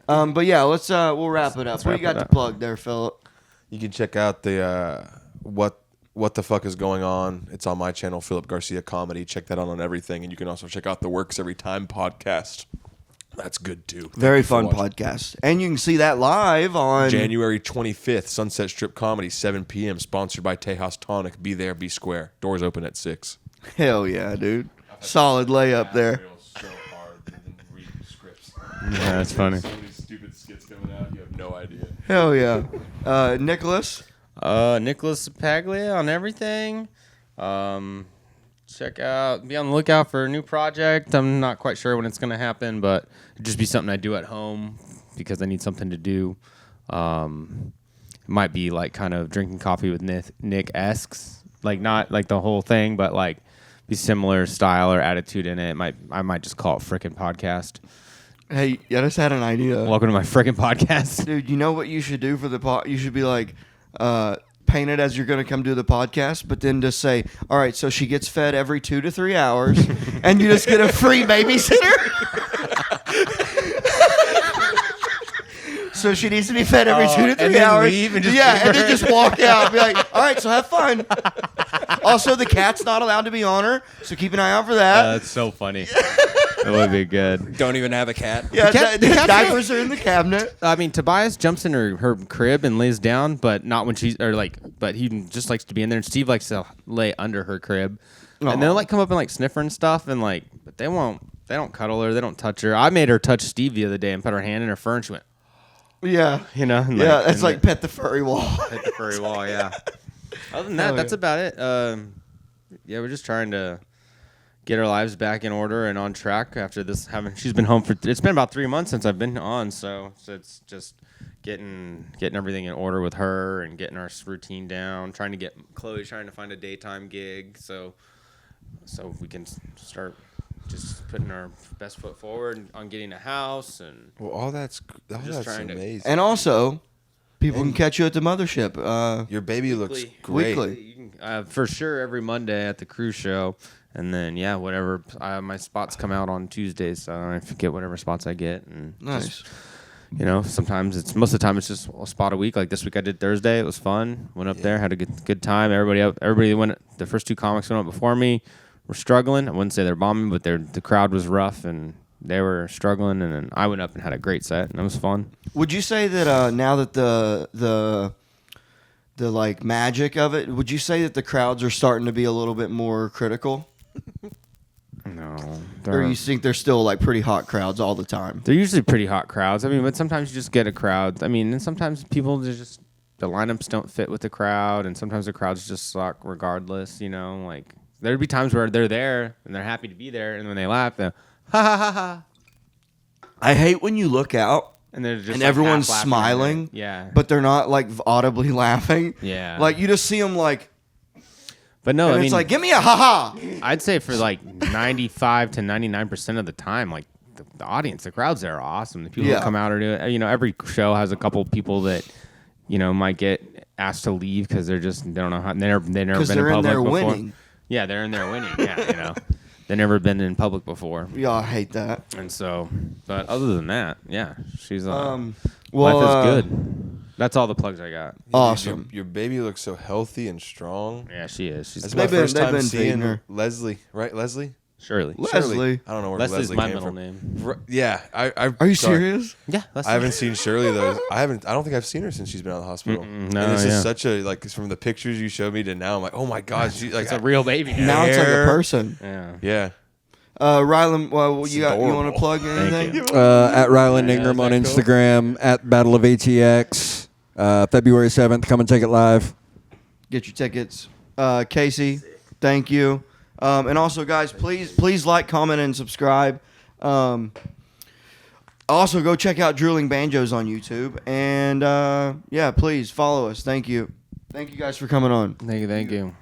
But yeah, let's we'll wrap it up. What do you got to plug there, Phillip? You can check out the what the fuck is going on. It's on my channel, Phillip Garcia Comedy. Check that out on everything, and you can also check out the Works Every Time podcast. That's good too. Very fun podcast, and you can see that live on January 25th, Sunset Strip Comedy, 7 p.m. Sponsored by Tejas Tonic. Be there, be square. Doors open at 6. Hell yeah, dude! Solid layup there. So hard than reading scripts. Yeah, that's funny. So many stupid skits coming out. You have no idea. Hell yeah, Nicholas. Nicholas Ceppaglia on everything. Check out, be on the lookout for a new project. I'm not quite sure when it's going to happen, but it'd just be something I do at home because I need something to do. It might be like kind of drinking coffee with Nick-esque, like not like the whole thing, but like be similar style or attitude in it. I might just call it Frickin' Podcast. Hey, I just had an idea. Welcome to my frickin' podcast. Dude, you know what you should do for the pod? You should be like, paint it as you're going to come do the podcast, but then just say, all right, so she gets fed every 2 to 3 hours, and you just get a free babysitter. So she needs to be fed every 2 to 3 and then hours. leave and just yeah, leave and her. then just walk out. Be like, all right, so have fun. Also, the cat's not allowed to be on her, so keep an eye out for that. That's so funny. That would be good. Don't even have a cat. Yeah, the cat's diapers are in the cabinet. I mean, Tobias jumps in her crib and lays down, but not when she's but he just likes to be in there. And Steve likes to lay under her crib, and they'll like come up and like sniff her and stuff, and like, but they don't cuddle her, they don't touch her. I made her touch Steve the other day and put her hand in her fur, and she went, Yeah. you know, and Yeah, it's and like pet the furry wall. hit the furry wall. Yeah. Other than that, Hell that's yeah. about it. Yeah, we're just trying to get our lives back in order and on track after this. She's been home it's been about 3 months since I've been on, so it's just getting everything in order with her and getting our routine down. Trying to get Chloe's trying to find a daytime gig, so we can start just putting our best foot forward on getting a house and Well, all that's trying to- amazing. And also, people can catch you at the mothership. Your baby looks Weekly. great. Weekly. You can, for sure every Monday at the cruise show, and then whatever my spots come out on Tuesdays, so I get whatever spots I get. And Nice. just, sometimes most of the time it's just a spot a week. Like this week I did Thursday. It was fun. Went up there, had a good time. Everybody went. The first 2 comics went up before me. Were struggling. I wouldn't say they're bombing, but the crowd was rough and they were struggling. And then I went up and had a great set, and it was fun. Would you say that now that the like magic of it, would you say that the crowds are starting to be a little bit more critical? No, Or you think they're still like pretty hot crowds all the time? they're usually pretty hot crowds. I mean, but sometimes you just get a crowd. I mean, and sometimes people just the lineups don't fit with the crowd, and sometimes the crowds just suck regardless. Like there'd be times where they're there and they're happy to be there, and when they laugh, they're ha ha ha ha. I hate when you look out And they're just and like, everyone's half laughing smiling, at it. Yeah. but they're not like audibly laughing. Yeah. Like you just see them like, But no, and I mean, it's like, give me a ha-ha. I'd say for like 95 to 99% of the time, like the audience, the crowds there are awesome. The people Yeah. who come out are doing. Every show has a couple people that might get asked to leave because they don't know how. They never been in they're in public there before. winning. Yeah, they're in there winning. Yeah, they've never been in public before, Yeah, I hate that. and so. But other than that, yeah, she's Well, life is good. That's all the plugs I got. Awesome. Your baby looks so healthy and strong. Yeah, she is. She's That's They've my been- first they've time been feeding seeing her. Leslie, right? Leslie? Shirley. Leslie. I don't know where Leslie's Leslie my came middle from. name. Yeah, Are you serious? Yeah, Leslie. I haven't seen Shirley though. I don't think I've seen her since she's been out of the hospital. No, and this yeah. is such a from the pictures you showed me to now. I'm like, oh my god, she like It's a real baby. Now it's like a Hair. person. Yeah. yeah. Rylan, you It's you want adorable. to plug Thank anything? you. At Ryland Yeah, Ingram is on that cool? Instagram, at Battle of ATX, February 7th. Come and take it live. Get your tickets. Casey, thank you. And also, guys, please like, comment, and subscribe. Also, go check out Drooling Banjos on YouTube. And, please follow us. Thank you. Thank you guys for coming on. Thank you.